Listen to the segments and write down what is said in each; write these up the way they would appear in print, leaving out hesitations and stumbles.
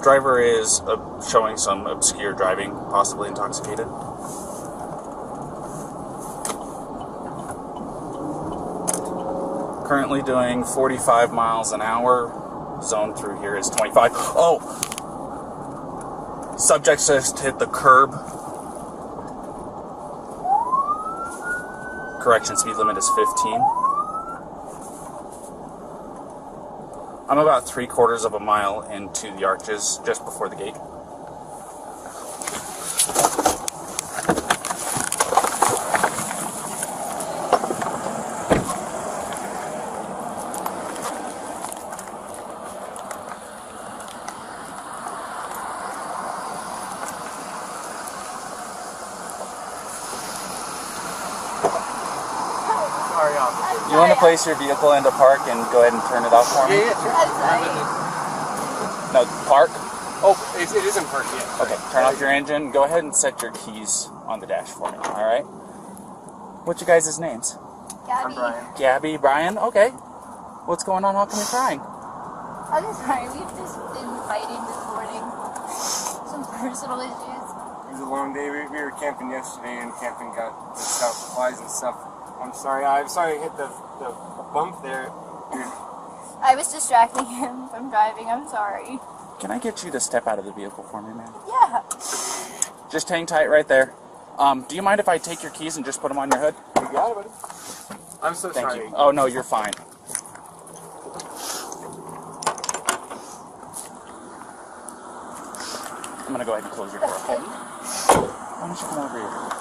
driver is showing some obscure driving, possibly intoxicated. Currently doing 45 miles an hour. Zone through here is 25. Oh! Subject just hit the curb. Correction, speed limit is 15. I'm about 3/4 of a mile into the arches, just before the gate. You want to place your vehicle into park and go ahead and turn it off for me? Yeah, sure. No, park? Oh, it is in park, yeah. Okay, turn off your engine. Go ahead and set your keys on the dash for me, alright? What's your guys' names? Gabby. I'm Brian. Gabby, Brian? Okay. What's going on? How come you're crying? I'm sorry, we've just been fighting this morning. Some personal issues. It was a long day. We were camping yesterday, and camping got the stuff, flies and stuff. I'm sorry I hit the bump there. I was distracting him from driving, I'm sorry. Can I get you to step out of the vehicle for me, man? Yeah. Just hang tight right there. Do you mind if I take your keys and just put them on your hood? You got it, buddy. I'm so Thank sorry. you. Oh, no, you're fine. I'm going to go ahead and close your door, okay? Why don't you come over here?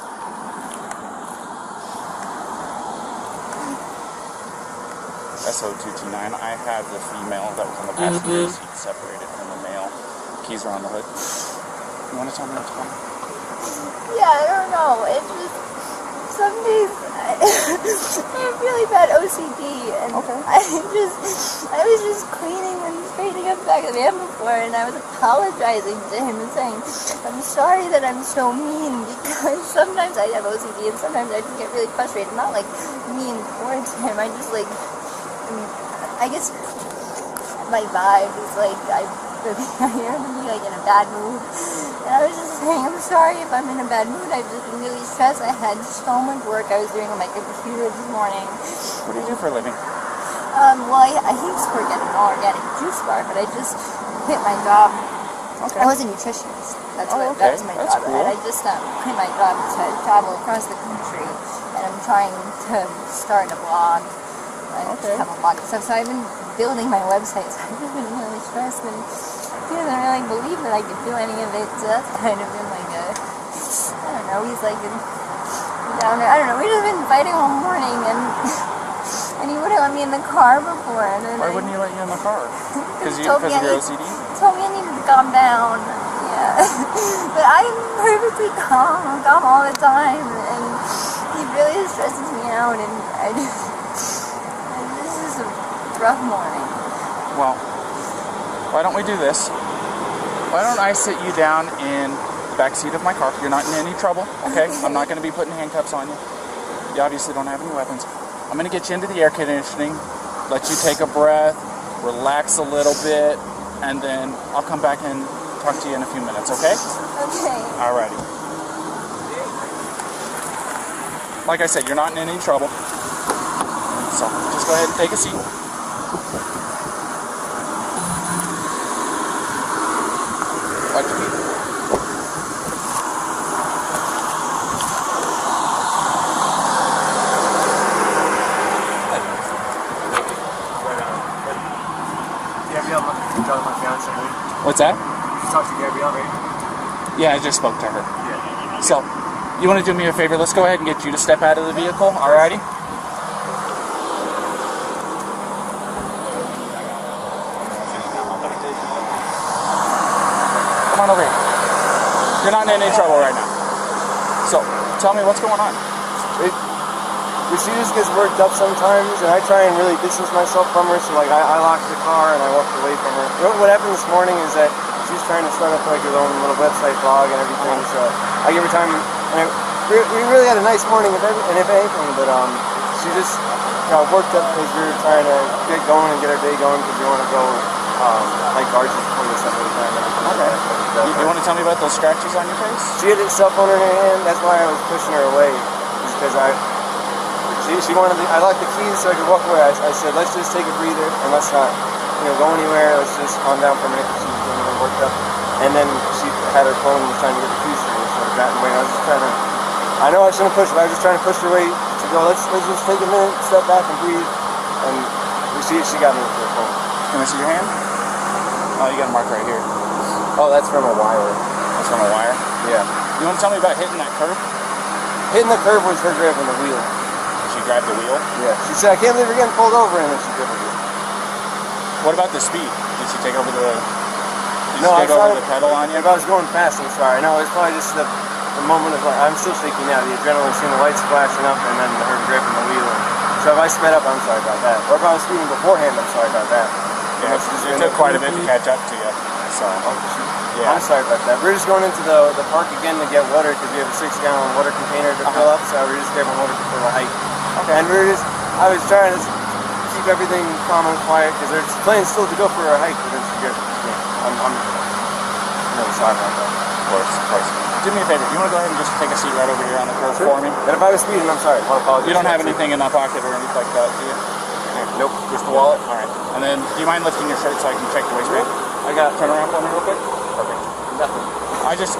SO229, I have the female that was on the passenger seat separated from the male. Keys are on the hood. You want to tell me what's going on? Yeah, I don't know. It's just, some days I have really bad OCD, and Okay. I was just cleaning and straightening up the back of the van before, and I was apologizing to him and saying, I'm sorry that I'm so mean, because sometimes I have OCD, and sometimes I just get really frustrated. Not like mean towards him, I guess my vibe is like, I am like in a bad mood. And I was just saying, I'm sorry if I'm in a bad mood. I've just been really stressed. I had so much work I was doing on my computer this morning. What do you do for a living? Well, I used to work at an all-organic juice bar, but I just quit my job. Okay. I was a nutritionist. That's okay. That's my That's job. cool. And I just quit my job to travel across the country. And I'm trying to start a blog. I have a blog and stuff, so I've been building my website, so I've just been really stressed, and he doesn't really believe that I could do any of it, so that's kind of been like a, I don't know, he's like a downer, I don't know, we've just been fighting all morning, and he wouldn't let me in the car before. And then Why wouldn't he let you in the car? Because of your OCD? He told me I needed to calm down, yeah, but I'm perfectly calm, I'm calm all the time, and he really stresses me out, and this is a rough morning. Well, why don't we do this? Why don't I sit you down in the back seat of my car? You're not in any trouble, okay? I'm not going to be putting handcuffs on you. You obviously don't have any weapons. I'm going to get you into the air conditioning, let you take a breath, relax a little bit, and then I'll come back and talk to you in a few minutes, okay? Okay. Alrighty. Like I said, you're not in any trouble. So, just go ahead and take a seat. Watch your feet. Gabrielle, you talked to my fiance, right? What's that? You talked to Gabrielle, right? Yeah, I just spoke to her. Yeah. So, you want to do me a favor? Let's go ahead and get you to step out of the vehicle, alrighty? Come on over here. You're not in any trouble right now. So, tell me what's going on. She just gets worked up sometimes, and I try and really distance myself from her, so like I lock the car and I walk away from her. What happened this morning is that she's trying to start up like her own little website blog and everything, so I give her time, and we really had a nice morning if anything, but she just got worked up because we were trying to get going and get our day going because we want to go like arches before this stuff all the time. Okay. You want to tell me about those scratches on your face? She had a cell phone in her hand. That's why I was pushing her away. Because she wanted. I locked the keys so I could walk away. I said, let's just take a breather and let's not, go anywhere. Let's just calm down for a minute. She was getting a little worked up. And then she had her phone and was trying to get the keys for me. So I got away. I was just trying to. I know I shouldn't push, but I was just trying to push her away to go. Let's just take a minute, step back, and breathe. And she got me with her phone. Can I see your hand? Oh, you got a mark right here. Oh, that's from a wire. That's from a wire? Yeah. You want to tell me about hitting that curb? Hitting the curb was her grabbing the wheel. She grabbed the wheel? Yeah. She said, I can't believe we're getting pulled over, and then she grabbed the wheel. What about the speed? Did she take over the? No, I over the pedal on you? If I was going fast, I'm sorry. No, it's probably just the moment of I'm still shaking now. The adrenaline, seeing the lights flashing up, and then her grabbing the wheel. So if I sped up, I'm sorry about that. Or if I was speeding beforehand, I'm sorry about that. Yeah, it took quite a bit to catch up to you. So, yeah. I'm sorry about that. We're just going into the park again to get water because we have a 6-gallon water container to fill up. So we're just grabbing water for the hike. Okay. And I was trying to keep everything calm and quiet because there's plans still to go for our hike. But it's good. Yeah, I'm really sorry about that. Of course. Do me a favor. You want to go ahead and just take a seat right over here on the curb for me? And if I was speeding, I'm sorry. I apologize. You don't have anything in that pocket or anything like that, do you? Nope. Just the wallet? All right. And then, do you mind lifting your shirt so I can check the waistband? I got. Turn around for me real quick. Perfect. Nothing. I just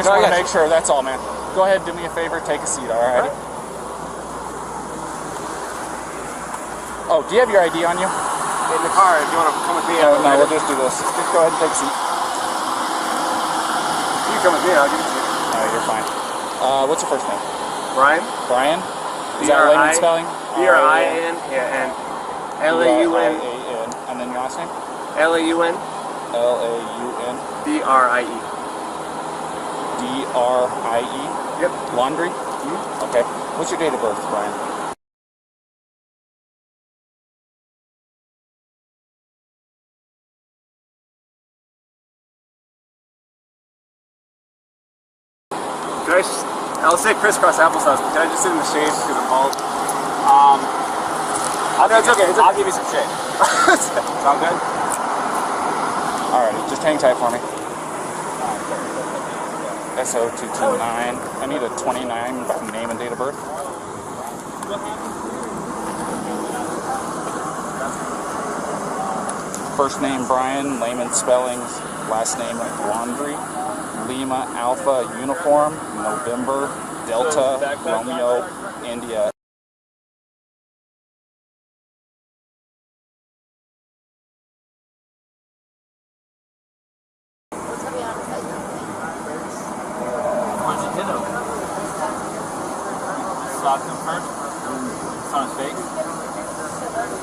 want to make sure. That's all, man. Go ahead, do me a favor, take a seat. All right. Oh, do you have your ID on you? In the car. If you want to come with me, No, we'll just do this. Just go ahead and take a seat. You come with me, I'll give it to you. No, you're fine. What's your first name? Brian. Brian. Is that layman spelling? B-R-I-N. Yeah, and L-A-U-N. And then your last name? L-A-U-N. L-A-U-N. D-R-I-E. D-R-I-E? Yep. Laundrie? Okay. What's your date of birth, Brian? I'll say crisscross applesauce, but can I just sit in the shade because I'm bald? It's okay. I'll give you some shade. Sound good? Alrighty, just hang tight for me. SO229. I need a 29 name and date of birth. First name Brian, layman spellings, last name Laundrie. Lima Alpha Uniform, November, Delta, Romeo, India. Where'd you hit him? Slapped him first? It's on his face?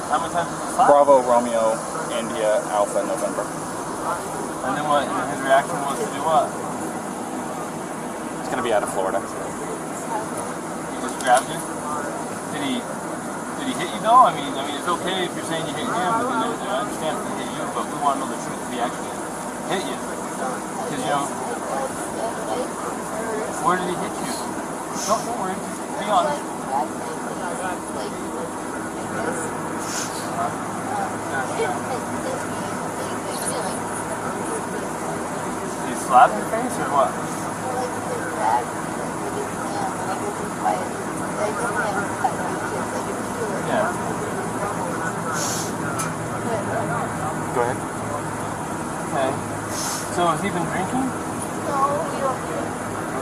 How many times did you slap? Bravo, Romeo, India, Alpha, November. And then what? And his reaction was to do what? It's going to be out of Florida. He just grabbed you? Did he hit you though? I mean, it's okay if you're saying you hit him, but then I understand if he hit you, but we want to know the truth if he actually hit you. Because, where did he hit you? Don't worry, just be honest. Did he slap your face or what? Yeah. Go ahead. Okay. So has he been drinking? No, we don't.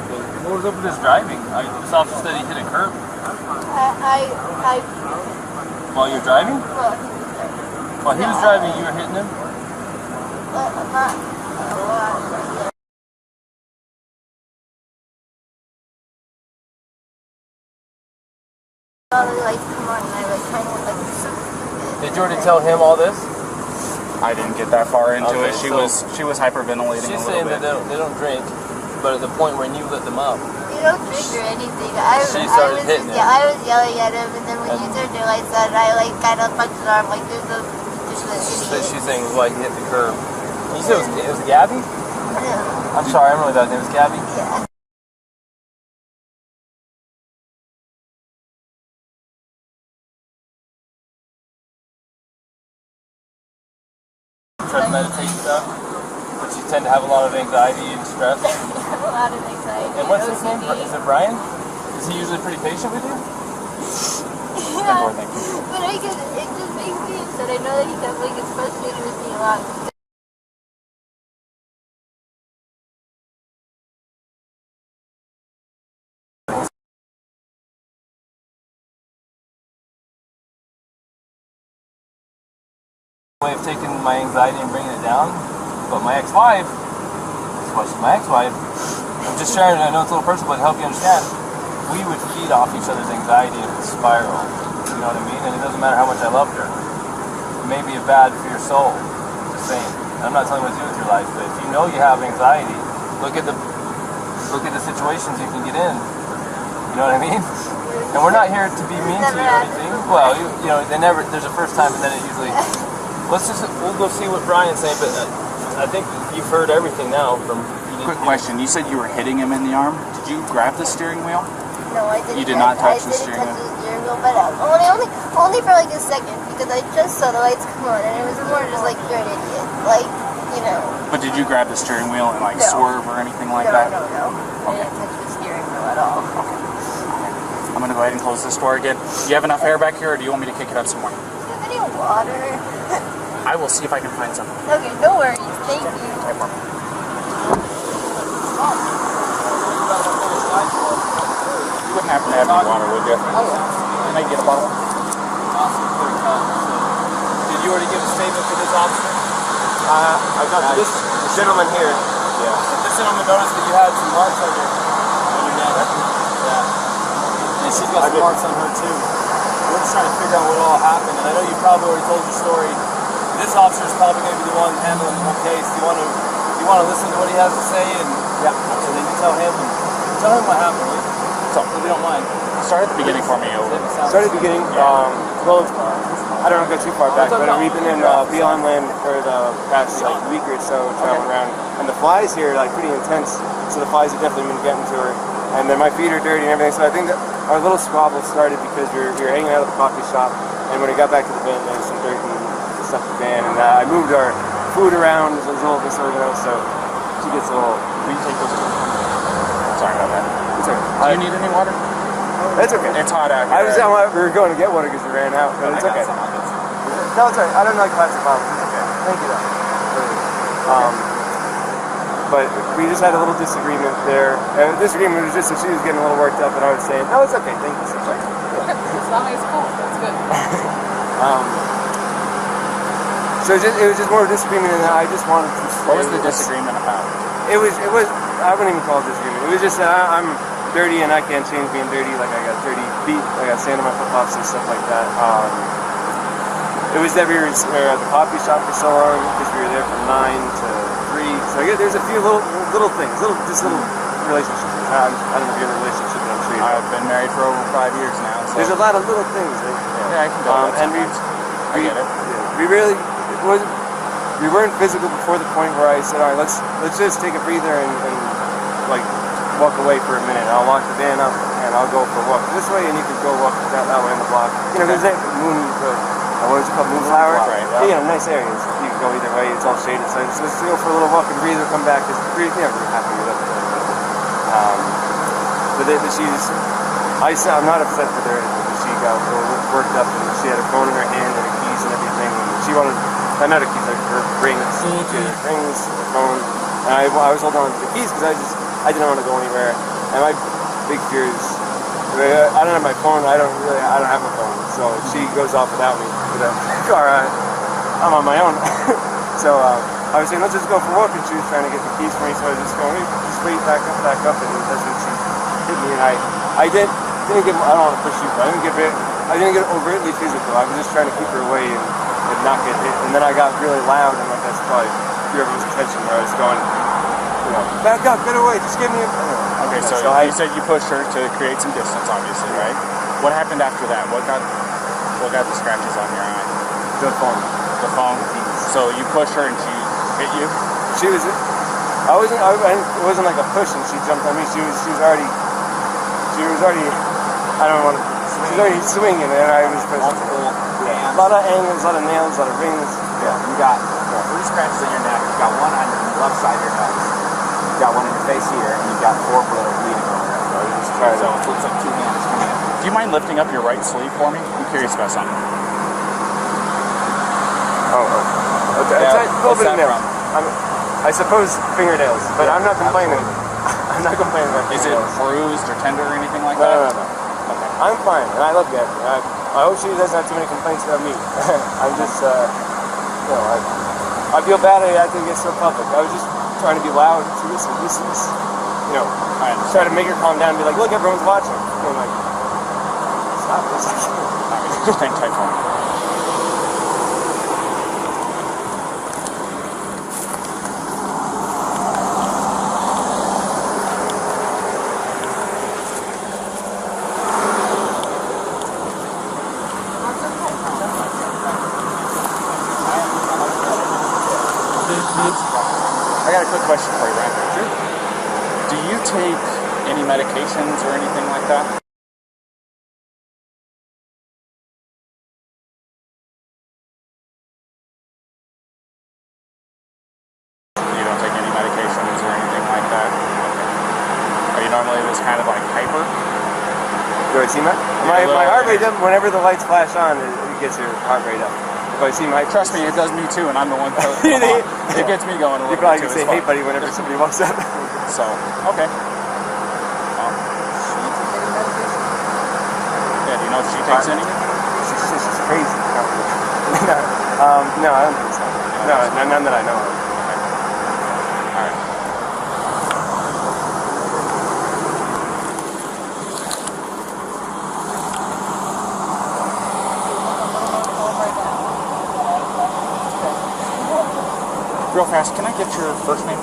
Okay. What was up with his driving? This officer said he hit a curb. While you're driving? While he was driving, you were hitting him? Did you already tell him all this? I didn't get that far into Okay, it. She so was hyperventilating She's a little saying bit. that they don't drink, but at the point when you lit them up, You don't drink or anything. She started hitting him. Yeah, I was yelling at him, and then when you turned your lights on, I kind of punched his arm like there's no. she's saying it was like he hit the curb. You said it was Gabby? Yeah. I'm sorry, I'm really bad. It was Gabby? Yeah. try to meditate and stuff, but you tend to have a lot of anxiety and stress. I have a lot of anxiety. And what's his name? OCD. Is it Brian? Is he usually pretty patient with you? Yeah, but it just makes me upset. I know that he definitely gets frustrated with me a lot. Way of taking my anxiety and bringing it down, but my ex-wife, she's my ex-wife, I'm just sharing it, I know it's a little personal, but to help you understand, we would feed off each other's anxiety and it would spiral, you know what I mean? And it doesn't matter how much I loved her. It may be bad for your soul, just saying. I'm not telling you what to do with your life, but if you know you have anxiety, look at the situations you can get in, you know what I mean? And we're not here to be mean to you or anything. Well, you know, there's a first time and then it usually... We'll go see what Brian's saying, but I think you've heard everything now from... Quick question. You said you were hitting him in the arm. Did you grab the steering wheel? No, I didn't. You did not touch the I steering didn't touch wheel? the steering wheel, but only for like a second, because I just saw the lights come on, and it was more just like, you're an idiot. Like, you know. But did you grab the steering wheel and like No. swerve or anything like that? No. I didn't touch the steering wheel at all. I'm going to go ahead and close this door again. Do you have enough air back here, or do you want me to kick it up some more? Do you have any water? I will see if I can find some. Okay, no worries. Thank you. You wouldn't happen to have any water, would you? Oh, yeah. Can I get a bottle? Did you already give a statement for this officer? I've got this gentleman here. Yeah. This gentleman noticed that you had some marks on your neck. Yeah. And she's got some marks on her too. We're just trying to figure out what all happened. And I know you probably already told your story. This officer is probably going to be the one handling the whole case. Do you want to listen to what he has to say and then you tell him what happened? So if you don't mind. Start at the beginning for me. Start at the beginning. Well, I don't want to go too far back, but we've been in Beyond Land for the past like week or so, traveling around, and the flies here are like pretty intense. So the flies have definitely been getting to her, and then my feet are dirty and everything. So I think that our little squabble started because we were hanging out at the coffee shop, and when we got back to the van, there was some dirt and stuff in the van, and I moved our food around. It was a little disorganized, so she gets a little. Will you take those? Sorry about that. It's okay. Do you need any water? It's okay. It's hot out here. We were going to get water because we ran out, but it's okay. No, it's alright. I don't like plastic bottles. It's okay. Thank you, though. But we just had a little disagreement there. Disagreement was just that she was getting a little worked up, and I was saying, "No, it's okay. Thank you so much." As long as it's cool, that's good. So it was just more of a disagreement, and I just wanted to. What was the disagreement about? It was. I wouldn't even call it disagreement. It was just that I'm dirty and I can't change being dirty. Like I got dirty feet, I got sand on my flip flops and stuff like that. It was that we were at the coffee shop for so long because we were there from 9 to 3. So I guess there's a few little things, little relationships. I don't know if you're in a relationship, but I'm sure you know. I've been married for over 5 years now. So. There's a lot of little things. Right? Yeah, I can go. And I get it. Yeah, we weren't physical before the point where I said, all right, let's just take a breather and like walk away for a minute. I'll lock the van up and I'll go for a walk this way, and you can go walk that way in the block. You know, there's that what is it called, Moonflower? Right. Yeah, nice areas. You can go either way. It's all shaded. So let's go for a little walk and breather. Come back. Because we're never happy with it. But I'm not upset with her. She got worked up and she had a phone in her hand and her keys and everything. And she wanted, not her keys, her rings, her phone. And I was holding on to the keys because I didn't want to go anywhere. And my big fear is, I don't have my phone. I don't have a phone. So she goes off without me. With a car, I'm on my own. So I was saying, let's just go for a walk. And she was trying to get the keys for me. So I was just going, just wait, back up. And that's when she hit me. And I didn't get, I don't want to push you, but I didn't get overtly physical. I was just trying to keep her away and not get hit. And then I got really loud, and like that's probably fear of his attention, where I was going, back up, get away, just give me a... Okay, so you said you pushed her to create some distance, obviously, right? What happened after that? What got the scratches on your eye? The phone. The phone? So you pushed her and she hit you? It wasn't like a push and she jumped on me. She was already, I don't want to, she was already swinging, and I was pushing. A lot of angles, a lot of nails, a lot of rings. Yeah, you got it. got 3 scratches on your neck. You got one on your left side of your nose. You got one in your face here, and you got 4 bleeding over there. So you just try to. So it looks like 2 hands coming in. Do you mind lifting up your right sleeve for me? I'm curious about something. Okay. Yeah, It's a little what's bit in that there. I suppose fingernails, but I'm not complaining. I'm not complaining about Is it fingernails. bruised or tender or anything like No, that? no. I'm fine, and I love Gabby. I hope she doesn't have too many complaints about me. I'm just, I feel bad I had to get so public. I was just trying to be loud. So listen, this is, I try to make her calm down and be like, look, everyone's watching. And I'm like, stop this. Just hang tight for me. I got a quick question for you, Ryan. Sure. Do you take any medications or anything like that? You don't take any medications or anything like that? Are you normally this kind of like hyper? Do I see my heart rate up? Whenever the lights flash on, it gets your heart rate up. If I see my Trust me, it does me too, and I'm the one that it gets me going a little you probably bit can too. say, hey buddy, whenever somebody walks up. So, okay. Yeah, do you know if she takes any? She's crazy. No, I don't think so. No, none that I know of. Alright. Real fast, can I get your first name?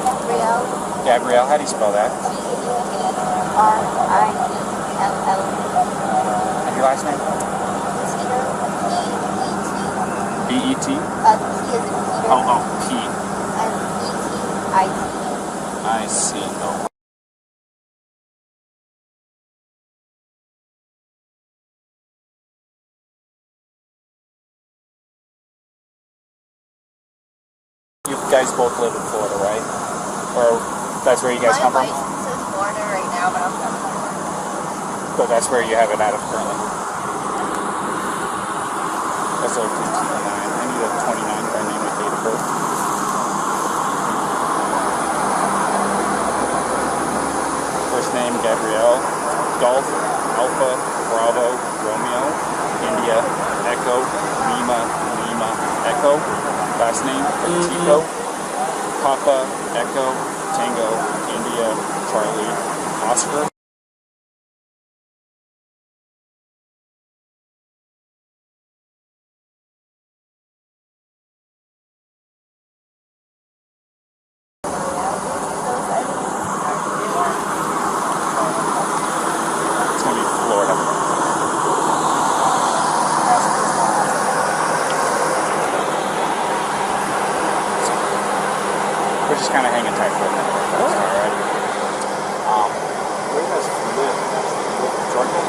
Gabrielle. Gabrielle, how do you spell that? G-A-B-R-I-E-L-L. And your last name? Petito. B-E-T? P is in Peter. Oh, P. And E-T-I-T. I see. Oh. You guys both live in Florida, right? Or that's where you guys come My from? license is Florida right now, but I'm from Florida. So that's where you have it out of currently. That's a 1509. I need a 29 by name and date of birth. First name Gabrielle. Golf, Alpha, Bravo, Romeo, India, Echo, Lima, Lima, Echo. Last name Petito. Papa, Echo, Tango, India, Charlie, Oscar. It's gonna be Florida. We're just kind of hanging tight for a minute. All right. Where do you guys live? Georgia?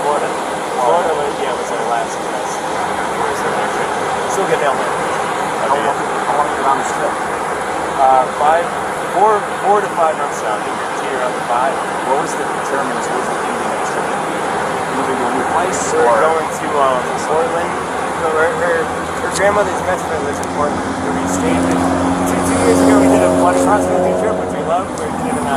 Florida. Florida, was our last test. Still get down there. How long you been on this trip? 4 to 5 months now. I think you're teeter up to 5. What was the determinants? What was the ending of the trip? Moving to a new place? We're going to Portland. So her grandmother's best friend lives in Portland. We stayed with, two years ago we did a bloody cross-country trip, which we loved. We did it in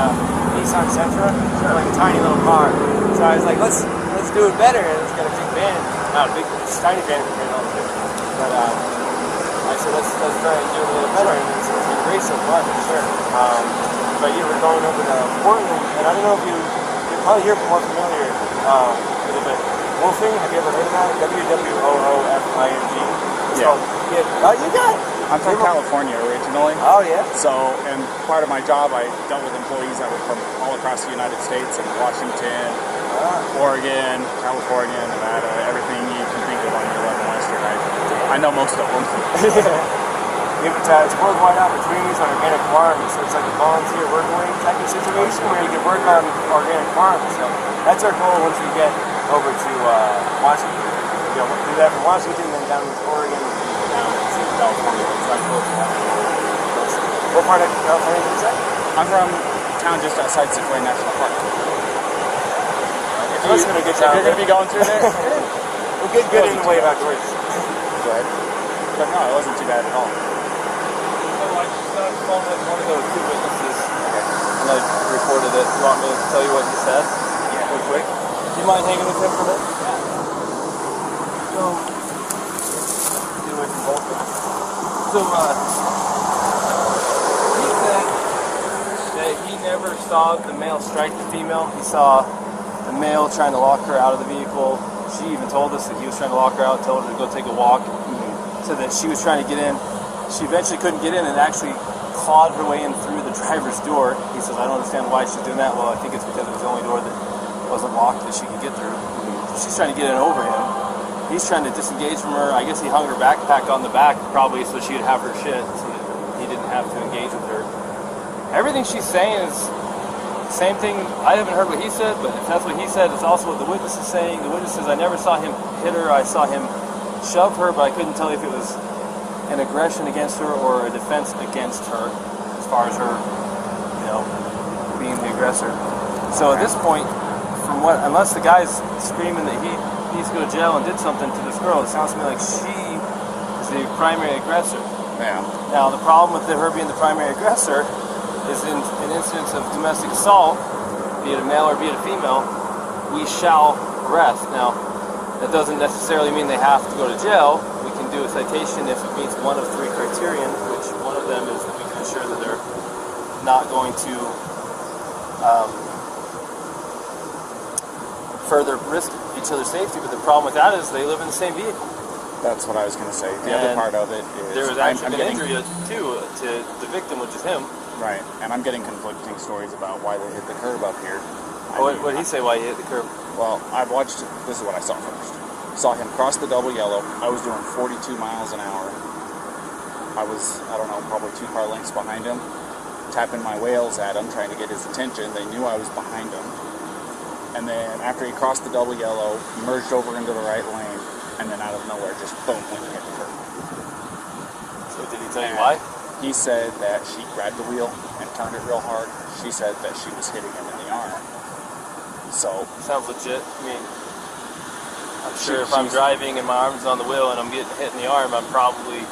Nissan Sentra, like a tiny little car. So I was like, let's do it better. And it's got a big van. Not a big, it's a tiny van compared to all the big ones. But I said, let's try and do it a little better. And it's been great so far, for sure. But yeah, we're going over to Portland. And I don't know if you're probably here more familiar with it, but Wolfing, have you ever heard of that? W-W-O-O-F-I-N-G. It's called, oh, you got it. I'm from California originally. Oh, yeah? So, and part of my job, I dealt with employees that were from all across the United States, and Washington, Oregon, California, Nevada, everything you can think of on your 11 Western. I know most of them. It's worldwide opportunities on organic farms, so it's like a volunteer work-away type of situation where you can work on organic farms. So that's our goal once we get over to Washington. Do that from Washington, then down to Oregon, and down to California. It's not close to that. What part of California did you say? I'm from a town just outside Sequoia National Park. If That's gonna be a good you're town. going to be going through there, We'll get good in the way of outdoors. go ahead. But no, it wasn't too bad at all. I just got on the phone with one of the two witnesses, and I recorded it. You want me to tell you what he said? Yeah. Real quick. Do you mind hanging with him for a minute? Yeah. So, get away from both of them. So, he said that he never saw the male strike the female. He saw the male trying to lock her out of the vehicle. She even told us that he was trying to lock her out, told her to go take a walk, so that she was trying to get in. She eventually couldn't get in and actually clawed her way in through the driver's door. He says, I don't understand why she's doing that. Well, I think it's because it was the only door that wasn't locked that she could get through. She's trying to get in over him. He's trying to disengage from her. I guess he hung her backpack on the back probably so she would have her shit so that he didn't have to engage with her. Everything she's saying is the same thing. I haven't heard what he said, but if that's what he said, it's also what the witness is saying. The witness says, I never saw him hit her. I saw him shove her, but I couldn't tell if it was an aggression against her or a defense against her as far as her, being the aggressor. So at this point, unless the guy's screaming that he needs to go to jail and did something to this girl, it sounds to me like she is the primary aggressor. Yeah. Now, the problem with her being the primary aggressor is in an instance of domestic assault, be it a male or be it a female, we shall arrest. Now, that doesn't necessarily mean they have to go to jail. We can do a citation if it meets one of three criterion, which one of them is that we can ensure that they're not going to further risk each other's safety. But the problem with that is they live in the same vehicle. That's what I was going to say. The other part of it is there was actually an injury too to the victim, which is him. Right, and I'm getting conflicting stories about why they hit the curb up here. What did he say why he hit the curb? Well, I've watched, this is what I saw first. Saw him cross the double yellow. I was doing 42 miles an hour. I was, probably 2 car lengths behind him, tapping my wheels at him, trying to get his attention. They knew I was behind him. And then after he crossed the double yellow, he merged over into the right lane, and then out of nowhere, just boom, went and hit the curb. So did he tell you why? He said that she grabbed the wheel and turned it real hard. She said that she was hitting him in the arm. So sounds legit. I mean, I'm sure if I'm driving and my arm's on the wheel and I'm getting hit in the arm, I'm probably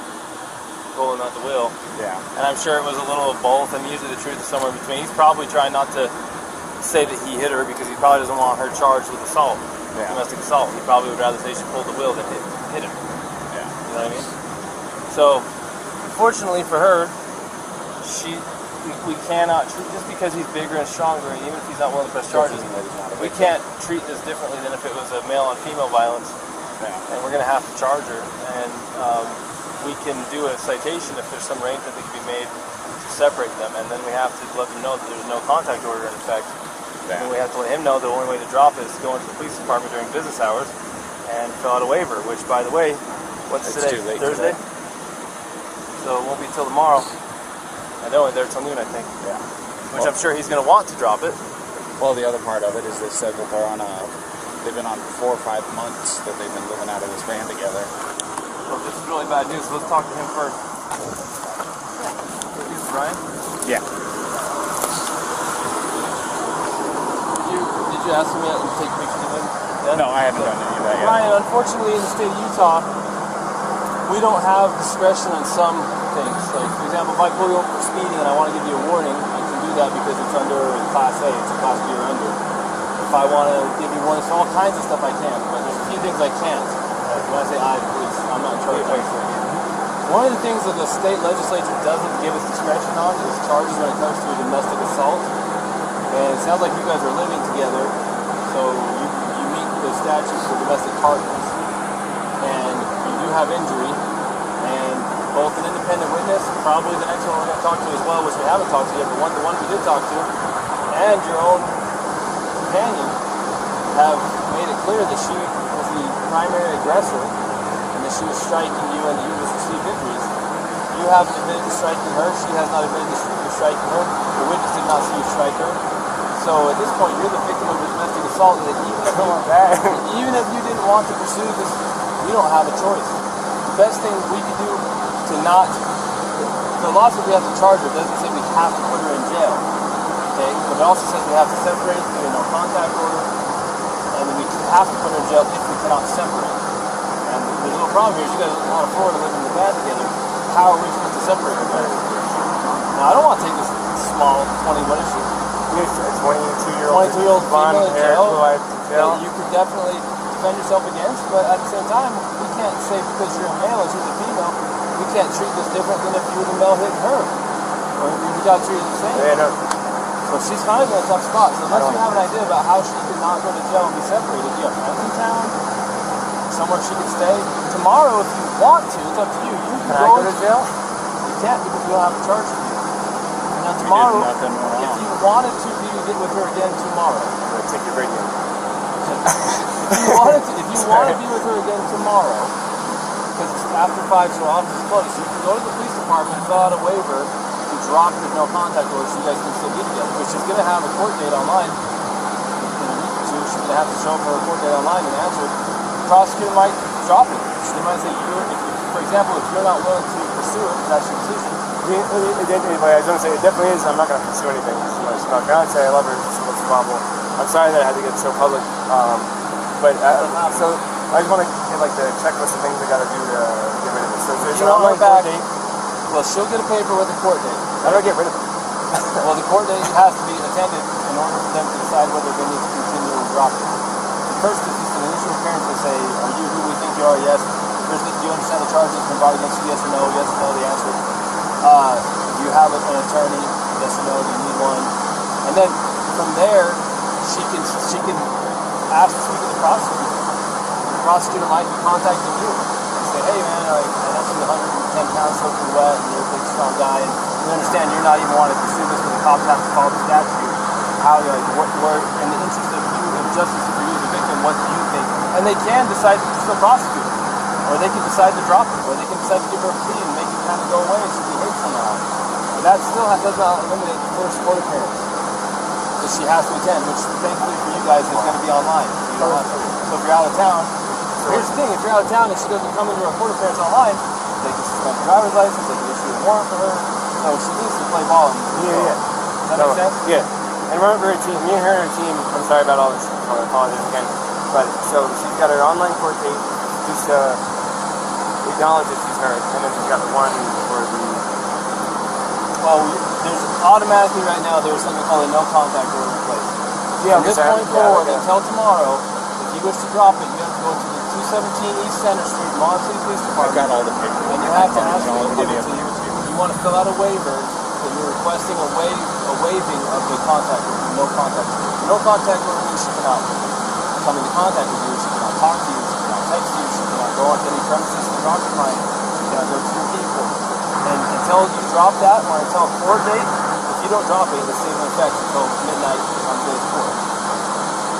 pulling out the wheel. Yeah. And I'm sure it was a little of both, and usually the truth is somewhere in between. He's probably trying not to say that he hit her because he probably doesn't want her charged with assault, domestic assault. He probably would rather say she pulled the wheel than hit him. Yeah. You know what I mean? So, fortunately for her, we cannot treat, just because he's bigger and stronger, and even if he's not willing to press charges, we can't treat this differently than if it was a male on female violence. Yeah. And we're going to have to charge her, and we can do a citation if there's some arrangement that can be made to separate them, and then we have to let them know that there's no contact order in effect. Yeah. And we have to let him know the only way to drop it is to go into the police department during business hours and fill out a waiver, which, by the way, what's It's today? too late Thursday? today. So it won't be till tomorrow. I know, they're till noon, I think. Yeah. Which I'm sure he's going to want to drop it. Well, the other part of it is they said that they've been on 4 or 5 months that they've been living out of this van together. Well, this is really bad news, so let's talk to him first. Is Brian? Yeah. Did you ask him yet to take pictures of him? Yeah? No, I haven't done any of that yet. Brian, unfortunately in the state of Utah, we don't have discretion on some things. Like, for example, if I pull you over for speeding and I want to give you a warning, I can do that because it's under Class A, it's a Class B or under. If I want to give you warnings for all kinds of stuff, I can, but there's a few things I can't. When I say I, please, I'm not in charge of it. One of the things that the state legislature doesn't give us discretion on is charges when it comes to a domestic assault. And it sounds like you guys are living together, so you meet the statute for domestic partners. And you do have injury, and both an independent witness, probably the next one we're going to talk to as well, which we haven't talked to yet, but the one we did talk to, and your own companion have made it clear that she was the primary aggressor and that she was striking you and you just received injuries. You haven't admitted to striking her, she has not admitted to striking her, the witness did not see you strike her. So at this point, you're the victim of a domestic assault, and even if you didn't want to pursue this, you don't have a choice. The best thing we can do to not, the law says we have to charge her. It doesn't say we have to put her in jail. Okay? But it also says we have to separate, do a no contact order, and then we have to put her in jail if we cannot separate. And there's a little problem here is you guys out of Florida living in the van together. How are we supposed to separate her guys? Now I don't want to take this small 20, what is she? He's a 22-year-old blonde hair, blue eyes that you could definitely defend yourself against, but at the same time, we can't say because you're a male and she's a female, we can't treat this different than if you were the male hitting her. Or we got to treat it the same. Yeah, no. So she's kind of in a tough spot. So unless you have an idea about how she could not go to jail and be separated, you have friends in town, somewhere she could stay. Tomorrow, if you want to, it's up to you. You can Can I go to jail? You can't because we don't have a charge for you. Now tomorrow, if you wanted to get with her again tomorrow, I'm gonna take your radio. if you want to be with her again tomorrow, because it's after 5, so office is closed, so you can go to the police department, fill out a waiver to drop the no contact order so you guys can still be together, which is going to have a court date online. In a week or two, she's going to have to show up for a court date online and answer it. The prosecutor might drop it. They might say, for example, if you're not willing to pursue it, that's your decision. I mean, I was going to say, it definitely is. I'm not going to pursue anything. She's my fiance. I love her. It's what's the problem. I'm sorry that I had to get so public. But so I just want to get like the checklist of things I got to do to get rid of it. So there's an online court date. Well, she'll get a paper with a court date. How do I get rid of it? Well, the court date has to be attended in order for them to decide whether they need to continue or drop it. First, it's just an initial appearance to say, are you who we think you are? Yes. Do you understand the charges been brought against you? Yes or no? Yes or no, the answer. Do you have an attorney? Yes or no, do you need one? And then from there, she can ask to speak to the prosecutor. The prosecutor might be contacting you and say, hey man, I see 110 pounds soaking wet and you're a big strong guy and we understand you're not even wanting to pursue this, but the cops have to follow the statute. How, what in the interest of you and justice for you as a victim, what do you think? And they can decide to still prosecute it. Or they can decide to drop it, or they can decide to give her a plea and make it kind of go away so she hates somehow. But that still does not eliminate the first court appearance that she has to attend, which thankfully for you guys is going to be online. You don't have to. So if you're out of town, here's the thing, if you're out of town and she doesn't come into her court appearance online, they can suspend her driver's license, they can issue a warrant for her, so she needs to play ball. Yeah. Does that make sense? Yeah. And remember her team, me and her and her team, I'm sorry about all this, I apologize again, but so she's got her online court date, just acknowledge that she's hurt, and then she's got the one for the... Well, there's automatically right now, there's something called a no contact order in place. Yeah, from this point forward until tomorrow, if you wish to drop it, you have to go to the 217 East Center Street, Monterey Police Department. I got all the paperwork. And you have to ask them, you want to fill out a waiver, that you're requesting a waiving of the contact order, no contact order. No contact order means she cannot come into contact with you, she cannot talk to you, she cannot text you, she cannot go onto any premises you're occupying, she cannot go to your vehicle. And until you drop that, or until a court date, if you don't drop it, it's staying in effect until midnight on day 4.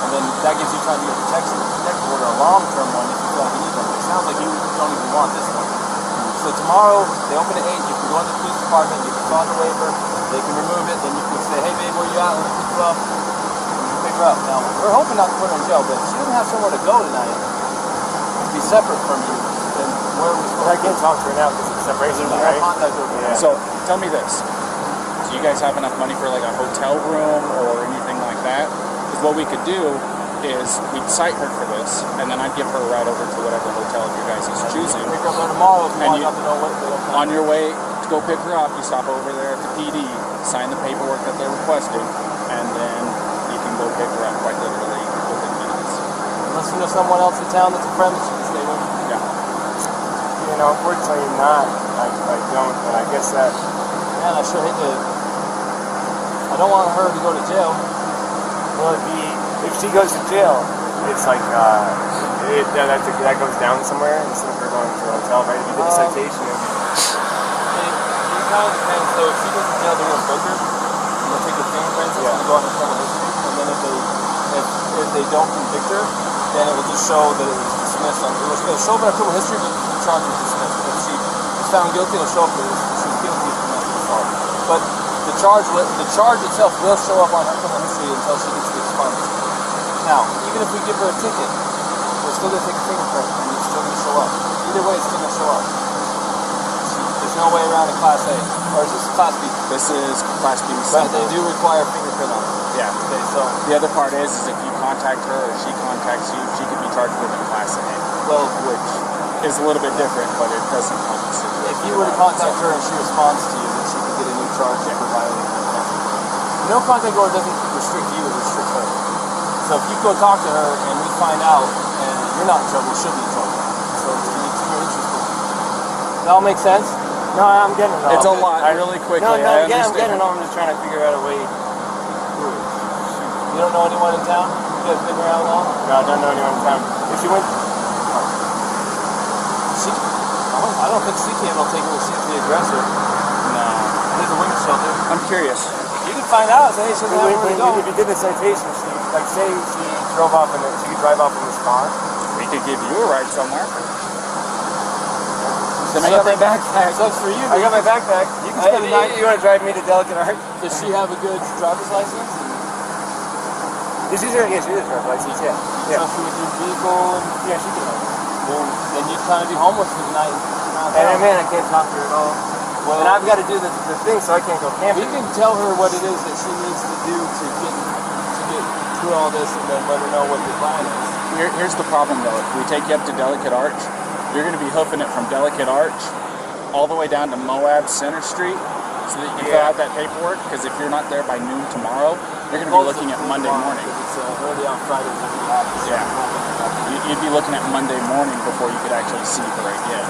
And then that gives you time to get protection, protective order, a long-term one if you feel like you need one. It sounds like you don't even want this one. So tomorrow, they open at 8, you can go to the police department, you can file the waiver, they can remove it, then you can say, hey babe, where you at? Let me pick you up. And you can pick her up. Now, we're hoping not to put her in jail, but if she doesn't have somewhere to go tonight, to be separate from you, then where are we supposed to I can't talk to her now because it's separation, right? Yeah. So tell me this: do you guys have enough money for like a hotel room or anything like that? Because what we could do is we'd cite her for this, and then I'd give her a ride over to whatever hotel you guys is choosing. Pick her up there tomorrow if you And want you- to know what they don't On your way to go pick her up, you stop over there at the PD, sign the paperwork that they're requesting, and then you can go pick her up quite literally within minutes. Unless you know someone else in town that's a friend that you can stay with. Yeah. You know, unfortunately not. I don't, and I guess that... Man, I sure hate to... I don't want her to go to jail. Well, if she goes to jail, it's like, that goes down somewhere instead of her going to a hotel, right? If you did a citation... It kind of depends. So if she goes to jail, they're going to book her. And they'll take her fingerprints. It's going to go on her criminal history. And then if they don't convict her, then it will just show that it was dismissed. It'll show up in her criminal history, but the charge was dismissed. If she was found guilty, it'll show up that she was guilty of domestic assault. But the charge itself will show up on her criminal history until she gets the expunged. Now, even if we give her a ticket, we're still going to take a fingerprint, and it's still going to show up. Either way, it's still going to show up. The no way around a Class A. Or is this Class B? This is Class B. But they do require fingerprint on it. Yeah. Okay, so, The other part is if you contact her or she contacts you, she could be charged with a Class A, well, which is a little bit different, but it doesn't help the situation. if you were to contact her and she responds to you, then she could get a new charge for violating the contact. No contact order doesn't restrict you, it restricts her. So if you go talk to her and we find out and you're not in trouble, she'll be in trouble. So you're interested. Does that all make sense? No, I'm getting it all. It's a lot, really quickly. No, I yeah, I'm understand. getting it all. I'm just trying to figure out a way. You don't know anyone in town? You guys been around long? No, I don't know anyone in town. If she went, I don't think CK will take her if she's the aggressor. No. There's a women's shelter. I'm curious. You can find out. Say she doesn't have where to go. if you did the citation, like say she drove off in she could drive off in this car. We could give you a ride somewhere. I got my backpack. Sucks for you. I got my backpack. You can spend the night. You want to drive me to Delicate Art? Does she have a good driver's license? She's a driver's license. Yeah. Yeah. Trust her with your vehicle? Yeah, she can. Well, then you'd kind of be homeless for the night. And man, I can't talk to her at all. Well, and I've got to do the thing, so I can't go camping. we can tell her what it is that she needs to do to get through all this, and then let her know what the plan is. Here's the problem, though. If we take you up to Delicate Arch, you're going to be hoofing it from Delicate Arch all the way down to Moab Center Street so that you can fill out that paperwork, because if you're not there by noon tomorrow, you're going to be looking at Monday morning. It's early on Friday when we have this. Yeah. You'd be looking at Monday morning before you could actually see her again.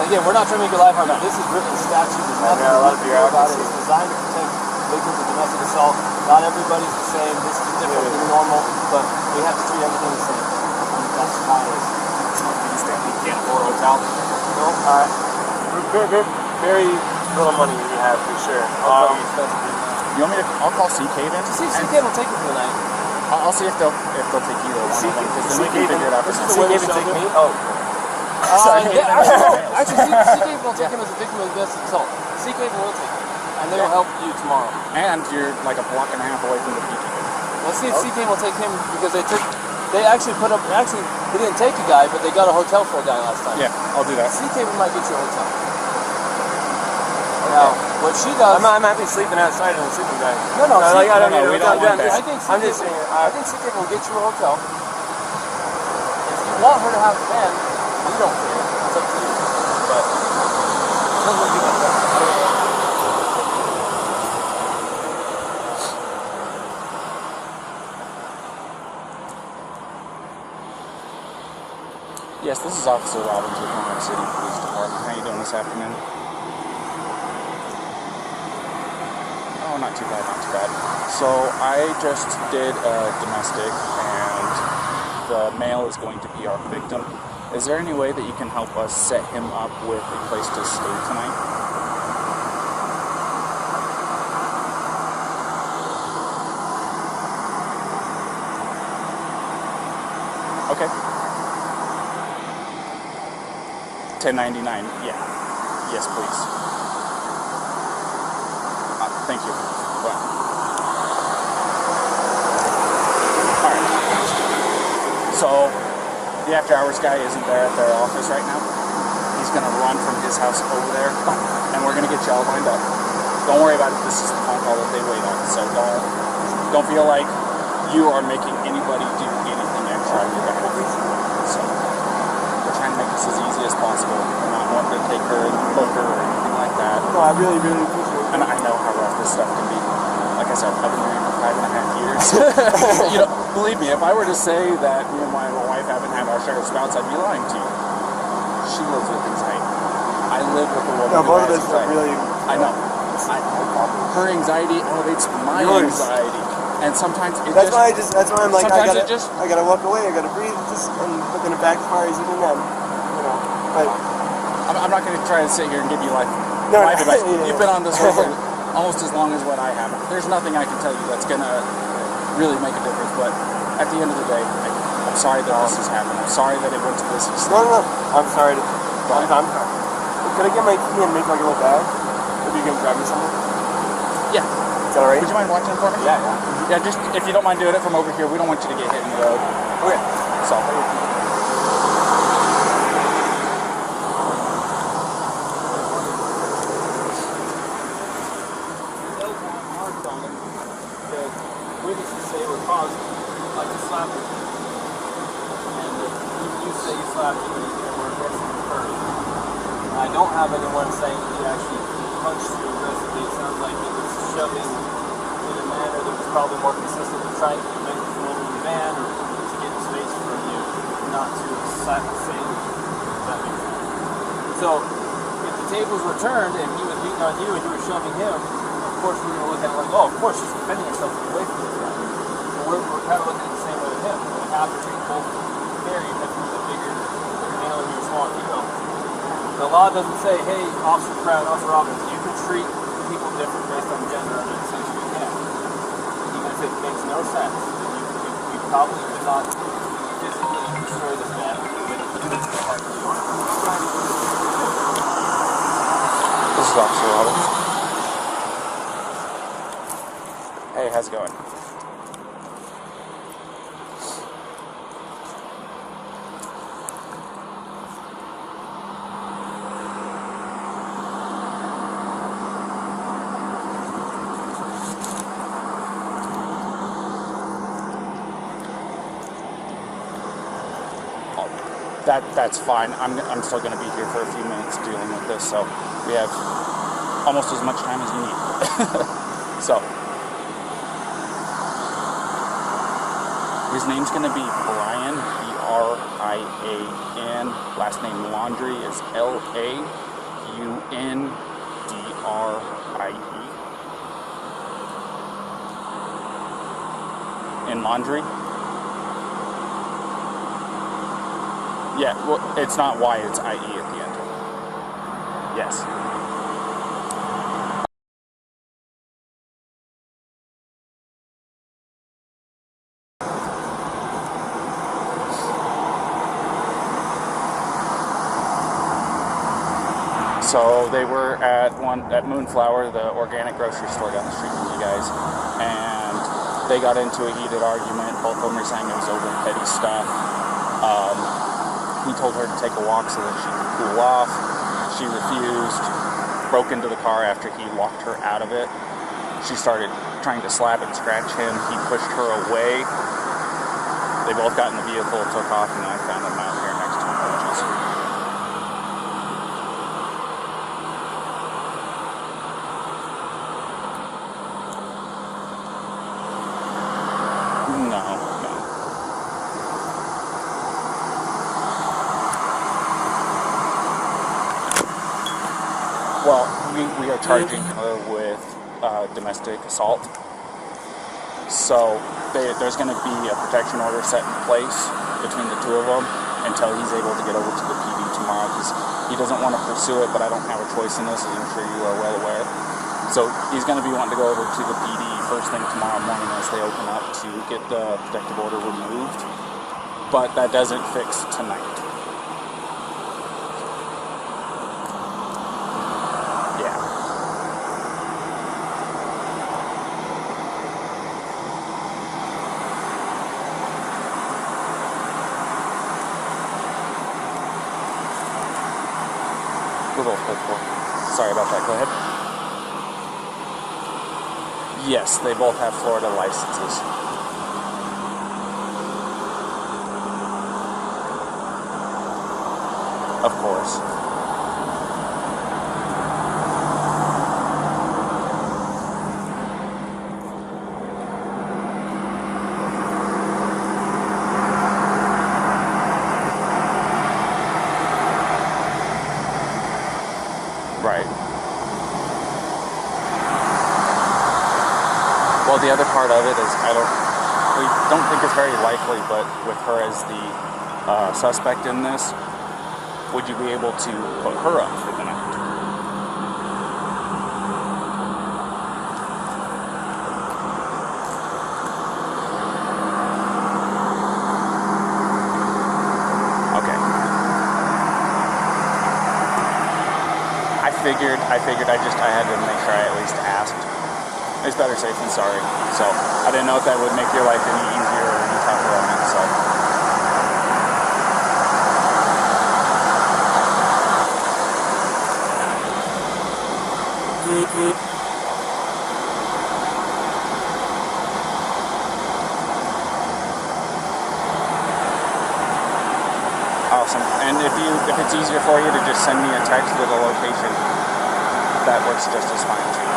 Again, we're not trying to make your life hard, but this is written statute. There's nothing a lot of to do about it. bureaucracy. It's designed to protect victims of domestic assault. Not everybody's the same. This is different than normal, but we have to treat everything the same. And that's how it is. You can't afford a hotel? No. Very little money we have for sure. You want me to? I'll call CK then. See if CK will take it for the night. I'll see if they'll take either one of them, because then we can figure it out. This is the CK way would take me. Oh. Actually, CK will take him as a victim of domestic assault. CK will take him, and they will help you tomorrow. And you're like a block and a half away from the PTA. Let's see if CK will take him, because they actually they didn't take a guy, but they got a hotel for a guy last time. Yeah, I'll do that. CK might get you a hotel. Now, what she does... I'm happy sleeping outside in a sleeping bag. No, we don't want that. I think CK will get you a hotel. If you want her to have a van, we don't care. It's up to you. But sounds like you got that. Yes, this is Officer Robbins with Moab City Police Department. How you doing this afternoon? Oh, not too bad, not too bad. So I just did a domestic, and the male is going to be our victim. Is there any way that you can help us set him up with a place to stay tonight? Okay. $10.99. Yeah. Yes, please. Thank you. Well. All right. So the after-hours guy isn't there at their office right now. He's gonna run from his house over there, and we're gonna get you all lined up. Don't worry about it. This is the phone call that they wait on. So don't feel like you are making anybody do anything extra on your behalf. So we're trying to make this as easy as possible. We're not wanting to take her and book her or anything like that. No, I really appreciate it. And I know how rough this stuff can be. Like I said, I've been married for 5.5 years. You know, believe me, if I were to say that me and my wife haven't had our share of spouts, I'd be lying to you. She lives with anxiety. I live with a woman who both of has us anxiety. really. I know. Her anxiety elevates my anxiety. And sometimes it That's why I'm like, I gotta walk away, I gotta breathe, and then it backfires even then, you know. But I'm not going to try to sit here and give you life advice. Yeah. You've been on this road for almost as long as what I have. There's nothing I can tell you that's going to really make a difference. But at the end of the day, I'm sorry that this has happened. I'm sorry that it went to this extent. no, I'm sorry. I'm sorry. Could I get my key and make like a little bag? If you can grab me something? Yeah. Is that alright? Would you mind watching it for me? Yeah. Yeah, just if you don't mind doing it from over here, we don't want you to get hit in the road. Okay. So. have anyone saying he actually punched you aggressively. It sounds like he was shoving in a manner that was probably more consistent with trying to prevent you from opening the van or to get space from you, not to assail you. Does that make sense? So, if the tables were turned and he was beating on you and you were shoving him, of course we're going to look at it like, oh, of course she's defending herself away from this guy. So we're kind of looking at the same way with him. So we have to treat both fair, even if he's a bigger male and you're a small female. The law doesn't say, hey, Officer Crown, Officer Robbins, you can treat people different based on gender under the same you can. Even if it makes no sense, you probably could not physically destroy this man with the heart of the order. This is Officer Robbins. Hey, how's it going? That's fine. I'm still going to be here for a few minutes dealing with this, so we have almost as much time as you need. So, his name's going to be Brian, B-R-I-A-N. Last name Laundrie is L-A-U-N-D-R-I-E. In Laundrie? Yeah, well, it's not Y, it's I-E at the end. Yes. So they were at Moonflower, the organic grocery store down the street from you guys, and they got into a heated argument. Both of them were saying it was over petty stuff. He told her to take a walk so that she could cool off. She refused, broke into the car after he locked her out of it. She started trying to slap and scratch him. He pushed her away. They both got in the vehicle, took off, and I found them out here next to the No. Well, we are charging her with domestic assault. So there's going to be a protection order set in place between the two of them until he's able to get over to the PD tomorrow, because he doesn't want to pursue it, but I don't have a choice in this, as I'm sure you are well aware. So he's going to be wanting to go over to the PD first thing tomorrow morning as they open up to get the protective order removed. But that doesn't fix tonight. Yeah. Sorry about that. Go ahead. Yes, they both have Florida licenses. Of course. Right. Well, the other part of it is we don't think it's very likely, but with her as the suspect in this, would you be able to put her up for the night? Okay. I figured I had to make sure I at least asked. It's better safe than sorry. So I didn't know if that would make your life any easier or any tougher on it. So. Awesome. And if it's easier for you to just send me a text with a location, that works just as fine too.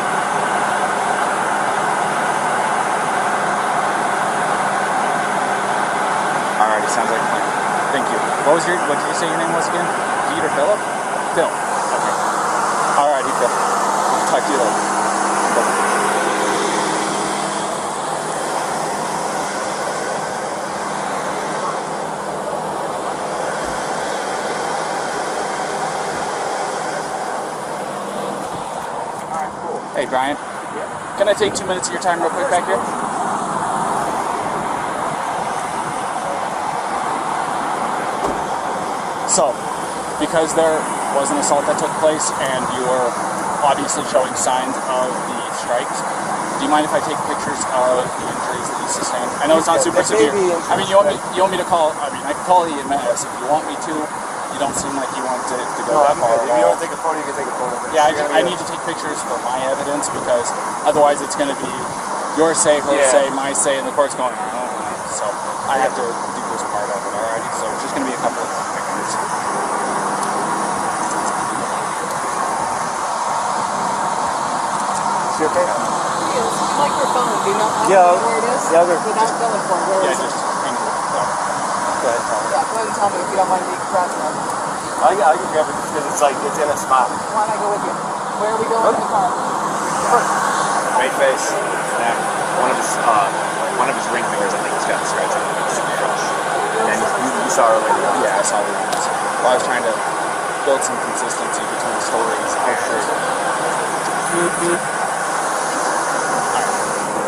Alrighty, sounds like a plan. Thank you. What did you say your name was again? Pete or Philip? Phil. Okay. Alrighty, Phil. Talk to you later. Bye. Hey, Brian. Yeah. Can I take 2 minutes of your time real quick back here? So, because there was an assault that took place and you were obviously showing signs of the strikes, do you mind if I take pictures of the injuries that you sustained? I know it's not super severe. I mean, you want me to call, I can call the EMS if you want me to. You don't seem like you want it to go that far at all. If you want to take a photo, you can take a photo. Yeah, I need to take pictures for my evidence because otherwise it's going to be your say, her say, my say, and the court's going, so I have to do this part of it, alright? So it's just going to be a couple of pictures. Is she okay? Yes, like your phone, do not have Yeah, where it is? yeah, without telling for where Yeah, is it? just hang it. Go ahead, Paul. Yeah, go ahead and tell me if you don't mind me grabbing it. I can grab it because it's in a spot. Why don't I go with you? Where are we going in the car? Right face, neck. One of his ring fingers, I think, has got a scratch on it. It's fresh. And you saw her later. Yeah, I saw the ones. Well, I was trying to build some consistency between stories.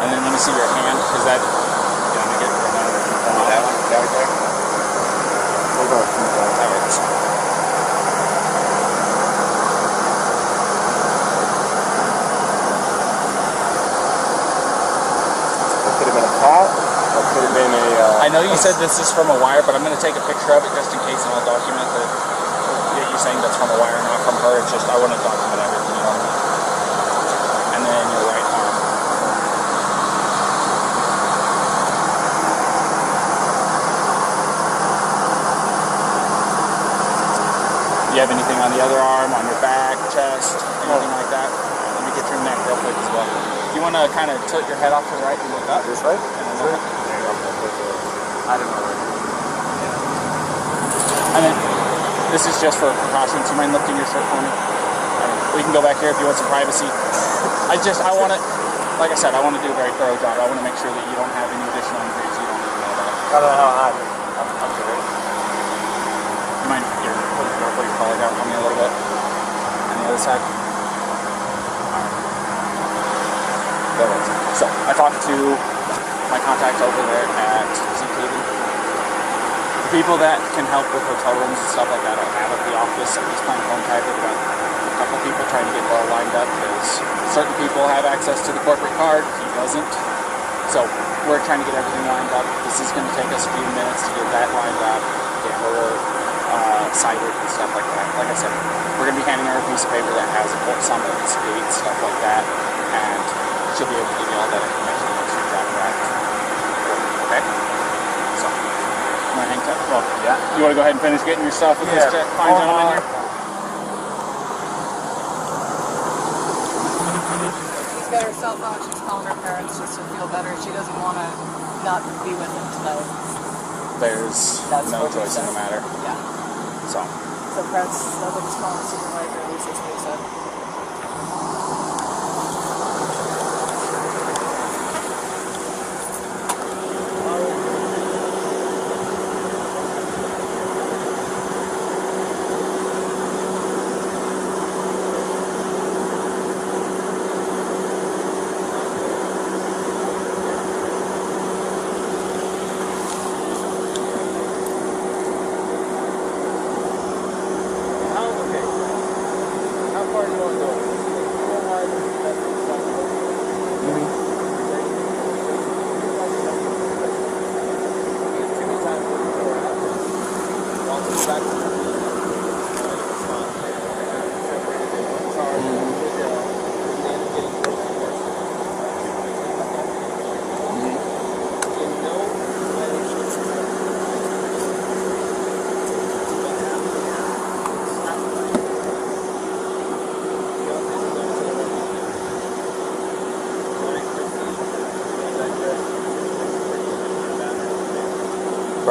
And then let me see your hand, because that, you want to get that one? That right there? Hold on. That works. That could have been a pot. That could have been a... I know you said this is from a wire, but I'm going to take a picture of it just in case, and I'll document that you're saying that's from a wire, not from her. It's just I want to document everything, you know what I mean? And then your right arm. Do you have anything on the other arm, on your back, chest, anything like that? Let me get your neck real quick as well. You want to kind of tilt your head off to the right and look up? This way? And then look up. I don't know. And then, this is just for precautions. You mind lifting your shirt for me? We can go back here if you want some privacy. I want to, like I said, I want to do a very thorough job. I want to make sure that you don't have any additional injuries you don't need to know about. I don't know how hot. I'm good. You mind here, put your collar down for me a little bit? On the other side? Alright. That works. So, I talked to my contacts over there at ZTV. The people that can help with hotel rooms and stuff like that are out of the office. I'm just playing phone tag with about a couple people trying to get it all lined up because certain people have access to the corporate card, he doesn't. So, we're trying to get everything lined up. This is going to take us a few minutes to get that lined up, get her cited and stuff like that. Like I said, we're going to be handing her a piece of paper that has some of its dates, stuff like that, and she'll be able to give you all that information once you drop that. Okay? So, you want to hang tight? Well, Yeah. you want to go ahead and finish getting your stuff with this fine gentleman here? She's got her cell phone, she's calling her parents just to feel better. She doesn't want to not be with them tonight. There's no choice in the matter. Yeah. So, Brent's nobody's calling the supervisor, at least that's what he said. How far do you want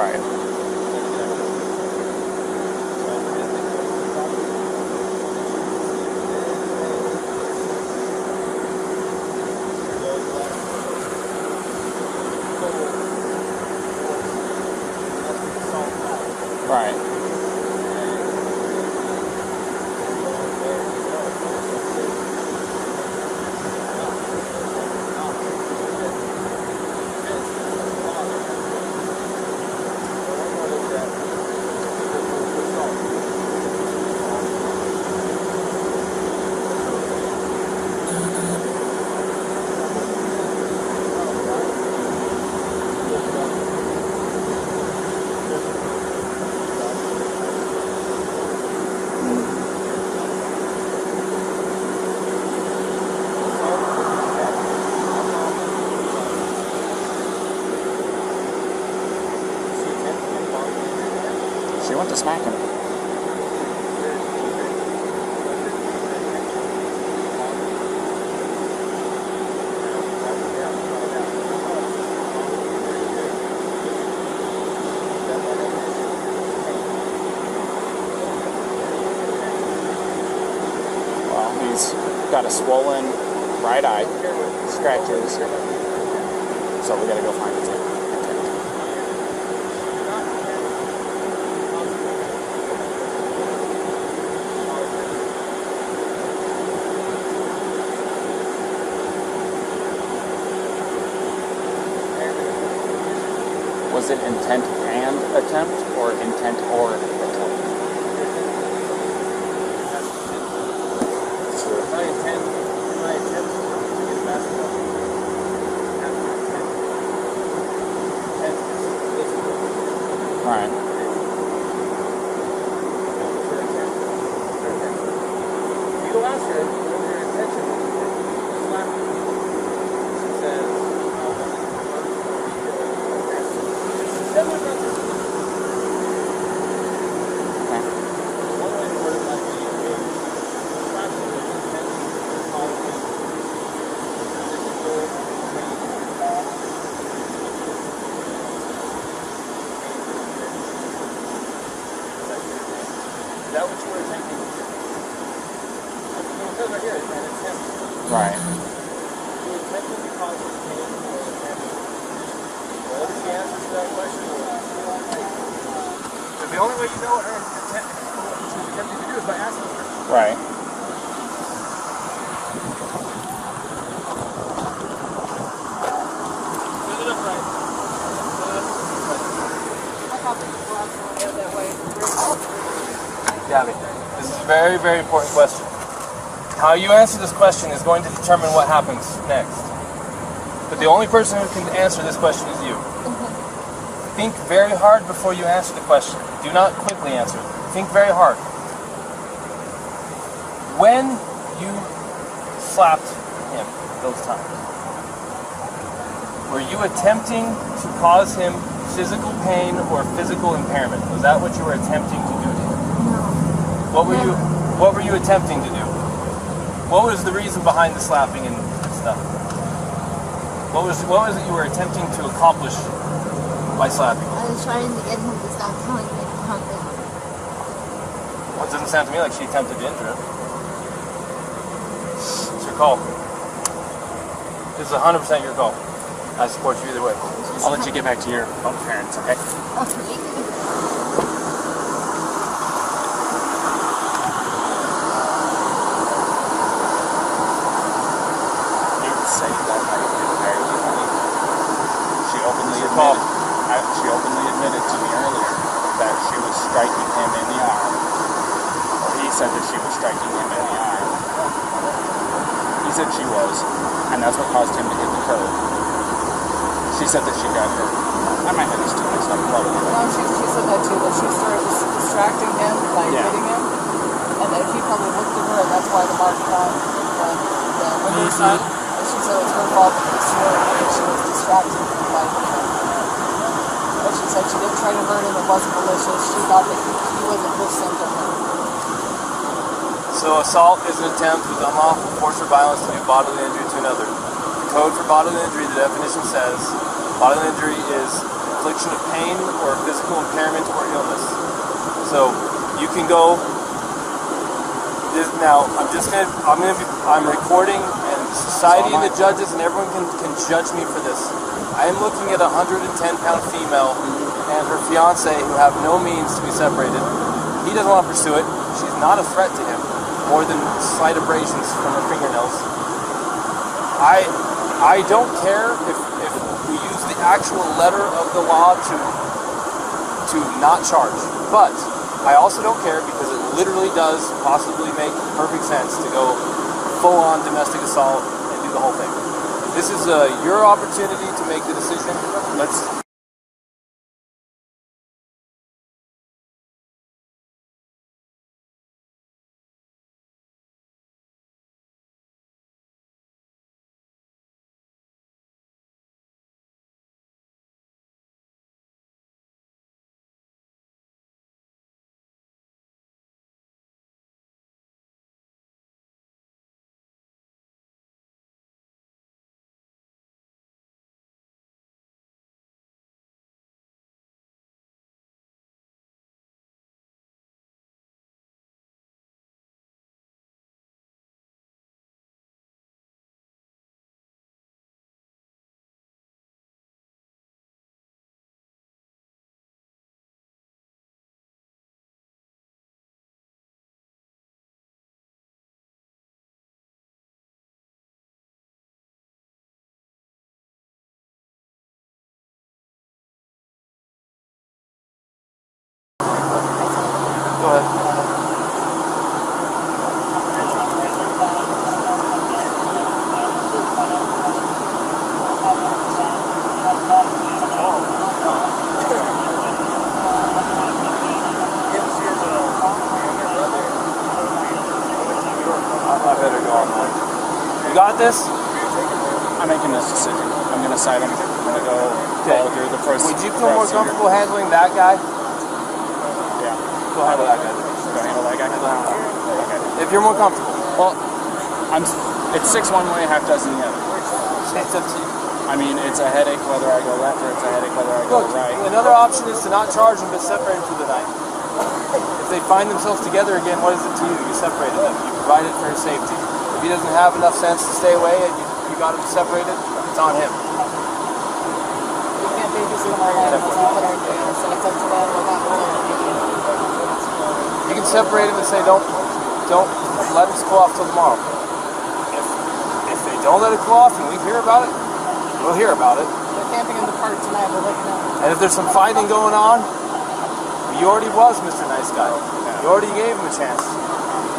Right. Right. She went to smack him. Well, he's got a swollen right eye, scratches, so we gotta go find it. Was it intent and attempt, or intent or attempt? My intent is to get a basketball. Alright. You don't ask her what her intention is. Slap her. She says, one way to word it might be, slap her with intention to cause him physical pain. Is that what you were attempting to do? It says right here, an attempt. Right. You attempting to cause him pain or impairment. Whatever the answer to that question is. The only way you know what her intent, what she was attempting to do is by asking her. Right. Fill it up right. Fill it up right. Gabby, this is a very, very important question. How you answer this question is going to determine what happens next. But the only person who can answer this question is you. Think very hard before you answer the question. Do not quickly answer it. Think very hard. When you slapped him those times, were you attempting to cause him physical pain or physical impairment? Was that what you were attempting to do to him? What were you attempting to do? What was the reason behind the slapping and stuff? What was it you were attempting to accomplish by slapping? I was trying to get him to stop telling me something. Well, it doesn't sound to me like she attempted to injure him. It's your call. This is 100% your call. I support you either way. I'll let you get back to your own parents, okay? She openly admitted to me earlier that she was striking him in the arm. Or he said that she was striking him in the arm. He said she was, and that's what caused him to hit the curb. She said that she got hurt. My head is too mixed up. No, she said that too, that she started distracting him by hitting him, and then he probably looked at her, and that's why the mark on the window side. And she said it was her fault because she was distracting him by hitting him. But she said she didn't try to hurt him, it wasn't malicious, she thought that he wasn't listening to her. So assault is an attempt with unlawful force or violence to do bodily injury to another. The code for bodily injury, the definition says, Bodily injury is infliction of pain or physical impairment or illness. So you can go. Now I'm recording, and society and the judges and everyone can judge me for this. I am looking at a 110-pound female and her fiance who have no means to be separated. He doesn't want to pursue it. She's not a threat to him, more than slight abrasions from her fingernails. I don't care if we use the actual letter of the law to not charge, but I also don't care because it literally does possibly make perfect sense to go full-on domestic assault and do the whole thing. This is your opportunity to make the decision. Let's. Go ahead. I better go on one. You got this? I'm making this decision. I'm going to side him. I'm going to go follow through the first. Would you feel more comfortable handling that guy? Yeah. Go handle that guy. Go handle that guy? Okay. If you're more comfortable. Well, it's 6 one way, half dozen the other. It's up to you. I mean, it's a headache whether I go left or it's a headache whether I go Look, right. another option is to not charge them but separate them for the night. If they find themselves together again, what is it to you? You separated them. You provided for his safety. If he doesn't have enough sense to stay away and you got him separated, it's on him. We can't babysit them all night unless we put our jail, so it's up to them. We're not really You can separate him and say, don't let him cool off till tomorrow. If they don't let it cool off and we hear about it, we'll hear about it. They're camping in the park tonight. We're looking at. And if there's some fighting going on, you already was Mr. Nice Guy. You already gave him a chance.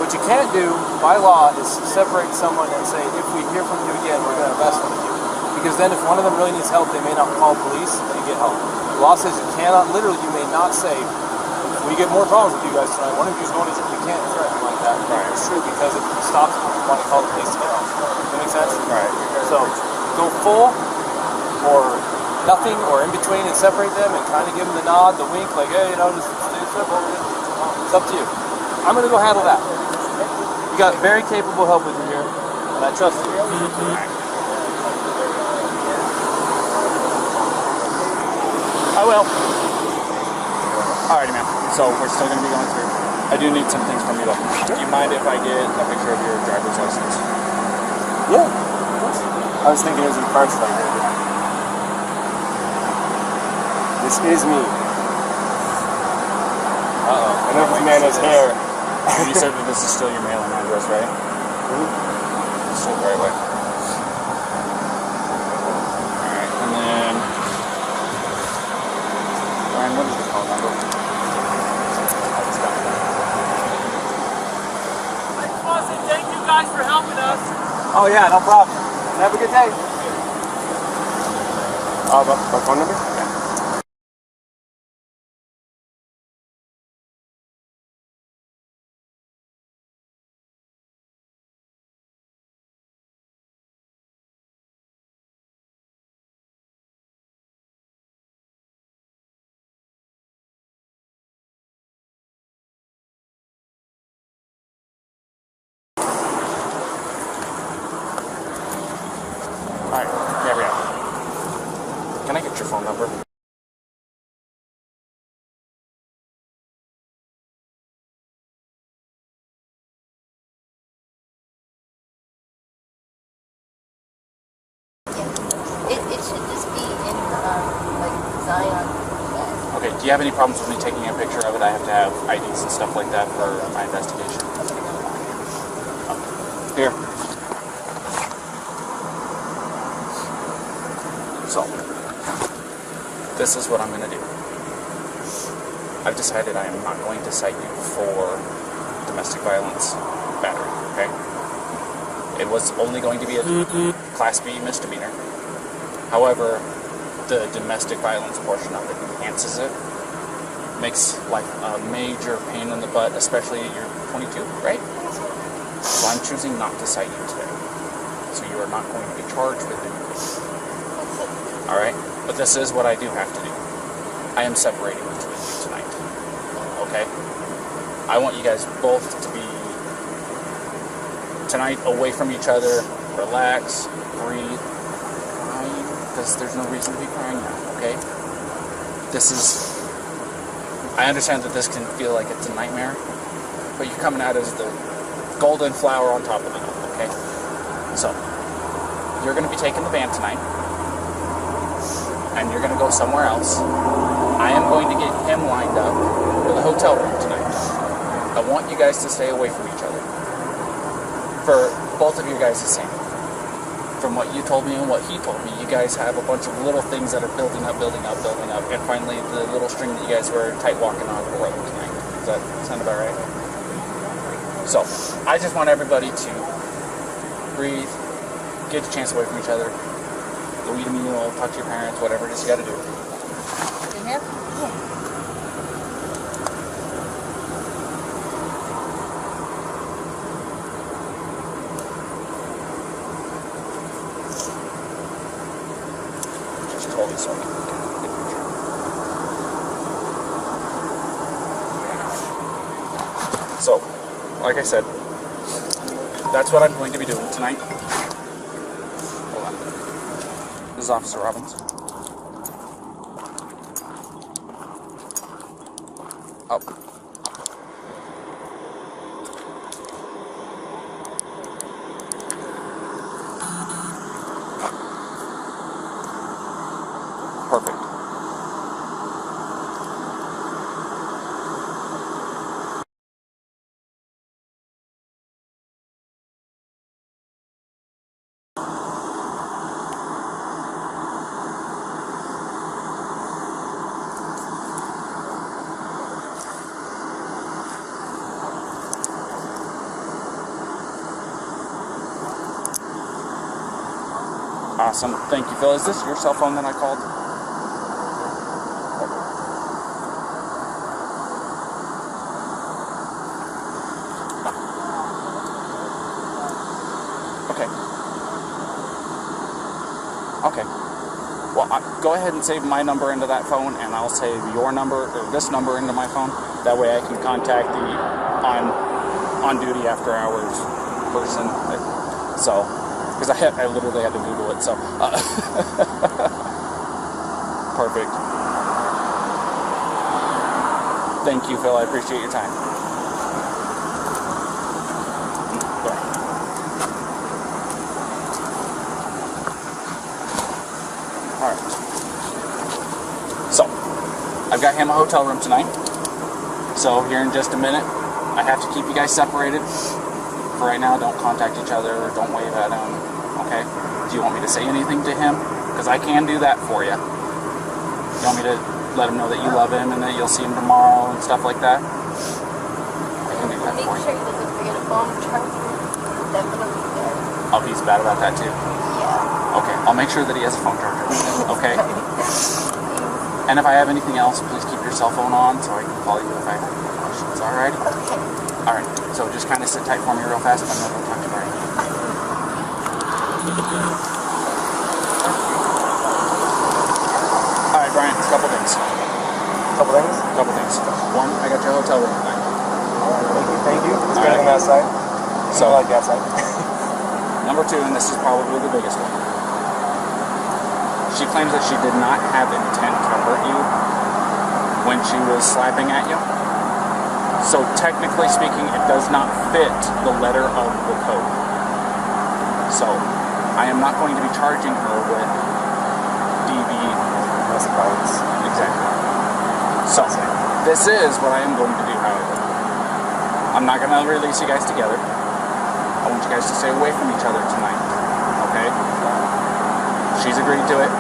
What you can't do, by law, is separate someone and say, if we hear from you again, we're going to invest with you. Because then if one of them really needs help, they may not call police and get help. The law says you cannot, literally, you may not say, if we get more problems with you guys tonight, one of you is going to jail. You can't threaten like that. Right. It's true, because it stops you from wanting to call the police to get help. Does that make sense? Right. So, go full, or nothing, or in between and separate them and kind of give them the nod, the wink, like, hey, just stay separated. It's up to you. I'm going to go handle that. You got very capable help with you here, and I trust you. I will. Alrighty, man. So we're still going to be going through. I do need some things from you, though. Do you mind if I get a picture of your driver's license? Yeah, of course. I was thinking it was in parts like that. This is me. Uh-oh. I know this man has hair. You said that this is still your mailing address, right? Mm-hmm. Still the right way. Alright, and then... Ryan, what is the phone number? I just want to say thank you guys for helping us. Oh yeah, no problem. Have a good day. My phone number? Alright, there we go. Can I get phone number. It should just be in like Zion. Okay, do you have any problems with me taking a picture of it? I have to have IDs and stuff like that for my investigation. Here. So, this is what I'm going to do. I've decided I am not going to cite you for domestic violence battery, okay? It was only going to be a Class B misdemeanor. However, the domestic violence portion of it enhances it. Makes life a major pain in the butt, especially you're 22, right? So I'm choosing not to cite you today. So you are not going to be charged with anything. Alright? But this is what I do have to do. I am separating the two of you tonight. Okay? I want you guys both to be tonight away from each other, relax, breathe, crying, because there's no reason to be crying now, okay? I understand that this can feel like it's a nightmare, but you're coming out as the golden flower on top of it, okay? So, you're going to be taking the van tonight, and you're going to go somewhere else. I am going to get him lined up for the hotel room tonight. I want you guys to stay away from each other. For both of you guys the same. From what you told me and what he told me, you guys have a bunch of little things that are building up, and finally the little string that you guys were tight walking on the road tonight. Does that sound about right? So, I just want everybody to breathe, get a chance away from each other, go eat a meal, talk to your parents, whatever it is you gotta do. In here? Yeah. Totally so. So, like I said, that's what I'm going to be doing tonight. Hold on. This is Officer Robbins. Up. Perfect. Awesome. Thank you, Phil. Is this your cell phone that I called? Okay. Well, go ahead and save my number into that phone, and I'll save your number, or this number, into my phone. That way I can contact the on-duty after-hours person. So, because I literally had to Google it, so. Perfect. Thank you, Phil. I appreciate your time. Alright. So, I've got him a hotel room tonight. So, here in just a minute, I have to keep you guys separated. For right now, don't contact each other or don't wave at him. Okay? Do you want me to say anything to him? Because I can do that for you. You want me to let him know that you love him and that you'll see him tomorrow and stuff like that? I can do that Make for you. sure he doesn't forget a phone charger. Definitely there. Oh, he's bad about that too? Yeah. Okay, I'll make sure that he has a phone charger. Okay? And if I have anything else, please keep your cell phone on so I can call you if I have any questions. Alright? Okay. Alright, so just kind of sit tight for me real fast. I'm not going to talk to you right now. Alright, Brian, a couple things. Couple things. One, I got your hotel room tonight. Thank you. It's All getting right. outside. So, I like the outside. number two, and this is probably the biggest one. She claims that she did not have intent to hurt you when she was slapping at you. So technically speaking, it does not fit the letter of the code. So I am not going to be charging her with DV. Exactly. So this is what I am going to do, however. I'm not going to release you guys together. I want you guys to stay away from each other tonight. Okay? She's agreed to it.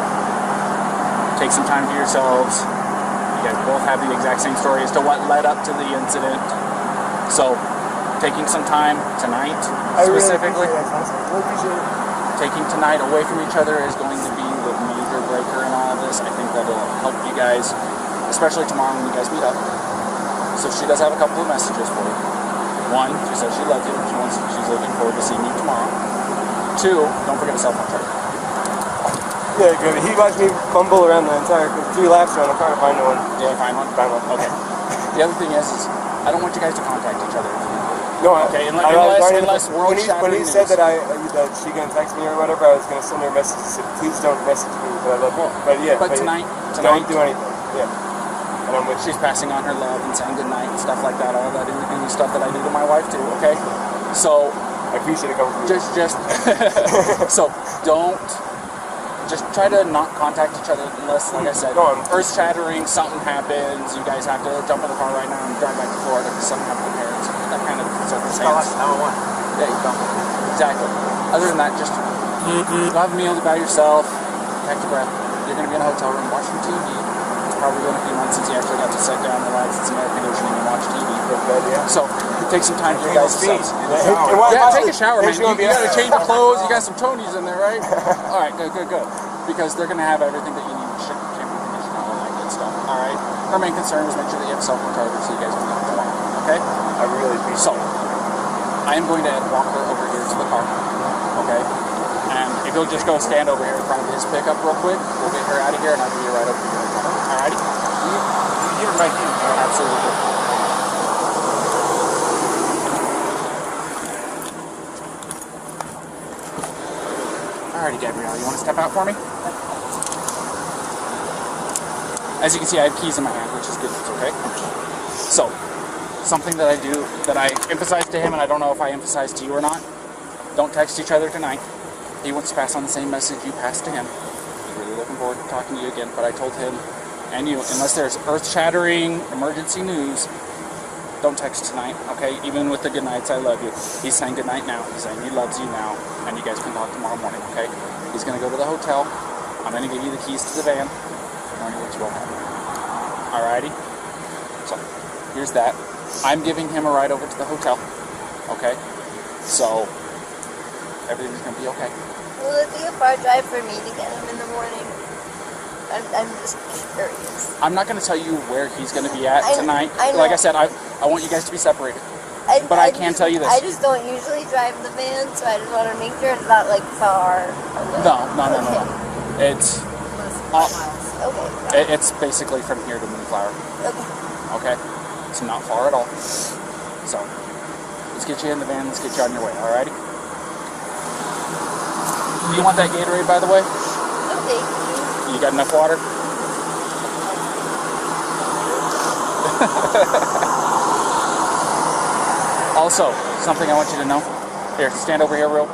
Take some time for yourselves. You guys both have the exact same story as to what led up to the incident. So, taking some time tonight, specifically, taking tonight away from each other is going to be the major breaker in all of this. I think that'll help you guys, especially tomorrow when you guys meet up. So she does have a couple of messages for you. One, she says she loves you. She's looking forward to seeing you tomorrow. Two, don't forget a cell phone charger. Yeah, good. He watched me fumble around the entire 3 laps around the car to find one. Did you find one? Found one. Okay. The other thing is I don't want you guys to contact each other. No, okay, unless when he said that she gonna text me or whatever, I was gonna send her a message that said, please don't message me, but I love you. But tonight, don't do anything. Yeah. And I'm with she's passing on her love and saying goodnight and stuff like that. All that and stuff that I do to my wife too. Okay, so I appreciate it coming from you. Just so don't. Just try to not contact each other unless, like I said, earth shattering, something happens, you guys have to jump in the car right now and drive back to Florida because something happened to parents. That kind of circumstance. There you go. Exactly. Other than that, just have a meal by yourself, catch your breath. You're going to be in a hotel room watching TV. It's probably been a few months since you actually got to sit down, relax, it's air conditioning, and watch TV. So take some time for you guys. Yeah, take a shower, man. You got to change your clothes. You got some chonies in there, right? All right, good. Because they're going to have everything that you need. Shampoo, conditioner, all that good stuff. All right. Our main concern is make sure that you have cell phone charger so you guys can get tomorrow. Okay? I really appreciate it. So I am going to walk her over here to the car. Okay? And if you'll just go stand over here in front of his pickup real quick, we'll get her out of here and I'll be right over here. All righty? You're right here. Absolutely. Alrighty, Gabrielle, you want to step out for me? As you can see, I have keys in my hand, which is good news, okay? So, something that I do, that I emphasize to him, and I don't know if I emphasize to you or not, don't text each other tonight. He wants to pass on the same message you passed to him. He's really looking forward to talking to you again, but I told him, and you, unless there's earth-shattering emergency news, don't text tonight, okay? Even with the good nights, I love you. He's saying good night now. He's saying he loves you now, and you guys can talk tomorrow morning, okay? He's going to go to the hotel. I'm going to give you the keys to the van. Knowing what you will have. Alrighty? So, here's that. I'm giving him a ride over to the hotel, okay? So, everything's going to be okay. Will it be a far drive for me to get him in the morning? I'm just curious. I'm not going to tell you where he's going to be at tonight. Like I said, I want you guys to be separated. But I can tell you this. I just don't usually drive the van, so I just want to make sure it's not like far away. No. It's okay. It's basically from here to Moonflower. Okay. It's not far at all. So let's get you in the van. Let's get you on your way. Alrighty. Do you want that Gatorade, by the way? Okay. You got enough water? Also, something I want you to know. Here, stand over here real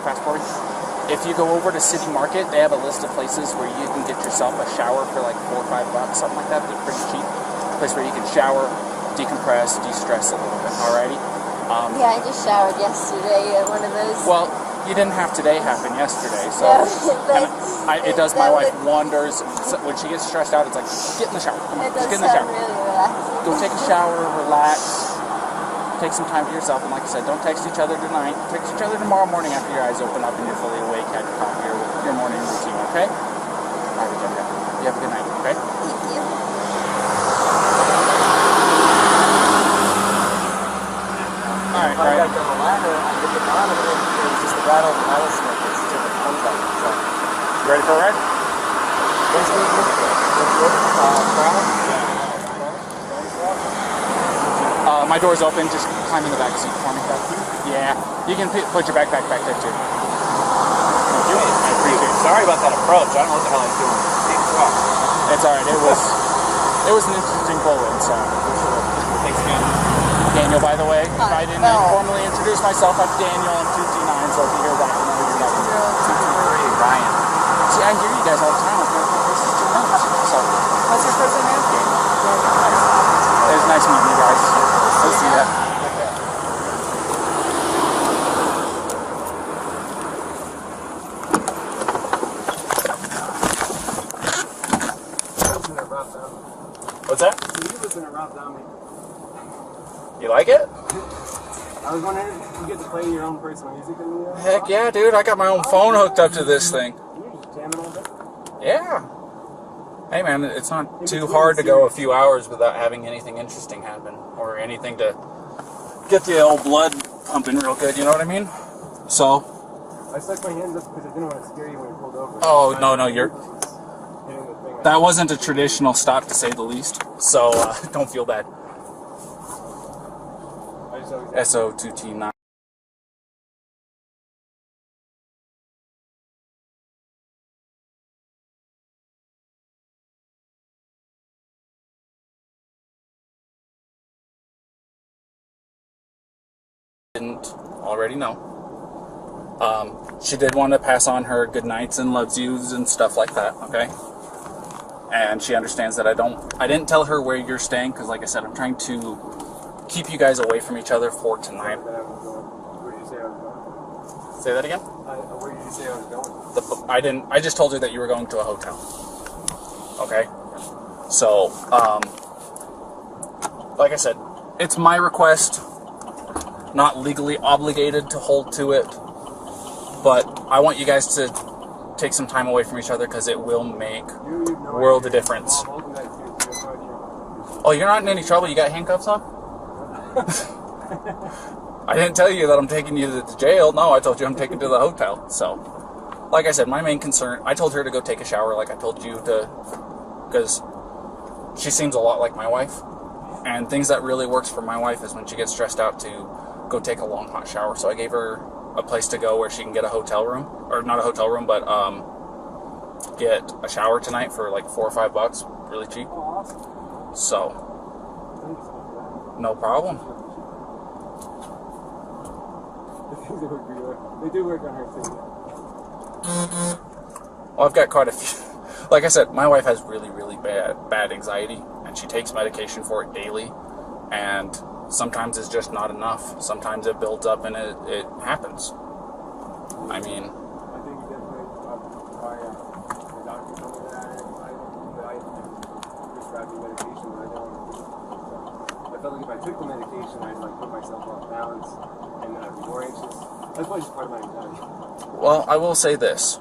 fast for me. If you go over to City Market, they have a list of places where you can get yourself a shower for like $4 or $5, something like that. They're pretty cheap. A place where you can shower, decompress, de-stress a little bit. Alrighty? Yeah, I just showered yesterday at one of those. Well, you didn't have today happen yesterday, so it does my wife wonders. When she gets stressed out, it's like, get in the shower. Come on, just get in the shower. Really relaxing. Go take a shower, relax, take some time for yourself, and like I said, don't text each other tonight. Text each other tomorrow morning after your eyes open up and you're fully awake, had your coffee, or your morning routine, okay? All right, Jessica. You have a good night, okay? Thank you. All right, I got the ladder, I hit the bottom, and it was just the rattlesnake. It's just a contact. So, you ready for a ride? My door's open. Just climb in the back seat for me. Yeah, you can put your backpack back there too. Thank you. I appreciate it. sorry about that approach. I don't know what the hell I was doing. Same truck. It's alright. It was an interesting pull-in, so for sure. Thanks again. Daniel, by the way, if Hi. I didn't formally introduce myself, I'm Daniel. I'm 2T9, so if you hear that, you know who you're Hey, Ryan. See, I hear you guys all the time. Like, this is too much. So, What's your first name? it was nice meeting you guys. We'll see ya. What's that? You listen to Rob Zombie. You like it? I was wondering if you get to play your own personal music in the Heck yeah, dude. I got my own phone hooked up to this thing. You're just jamming all day. Yeah. Hey, man, it's not too hard to go a few hours without having anything interesting happen or anything to get the old blood pumping real good, you know what I mean? So. I stuck my hands up because I didn't want to scare you when you pulled over. Oh, no, you're. That wasn't a traditional stop, to say the least. So, don't feel bad. SO2T9. Didn't already know. She did want to pass on her good nights and loves yous and stuff like that, okay? And she understands that I didn't tell her where you're staying because, like I said, I'm trying to keep you guys away from each other for tonight. Where did you say I was going? Say that again? Where did you say I was going? I just told her that you were going to a hotel. Okay? So, like I said, it's my request, not legally obligated to hold to it, but I want you guys to take some time away from each other because it will make world of difference. Oh, you're not in any trouble? You got handcuffs on? I didn't tell you that I'm taking you to the jail. No, I told you I'm taking you to the hotel. So, like I said, my main concern, I told her to go take a shower like I told you to, because she seems a lot like my wife. And things that really works for my wife is when she gets stressed out to go take a long hot shower. So I gave her a place to go where she can get a hotel room, or not a hotel room, but get a shower tonight for like $4 or $5, really cheap. So, no problem. They do work on her too. Well, I've got quite a few. Like I said, my wife has really, really bad anxiety, and she takes medication for it daily, and sometimes it's just not enough. Sometimes it builds up and it happens. I mean, I think definitely the doctor told me that I prescribed me medication, but I don't. I felt like if I took the medication, I'd like put myself off balance, and then I'd be more anxious. That's probably just part of my anxiety. well, I will say this.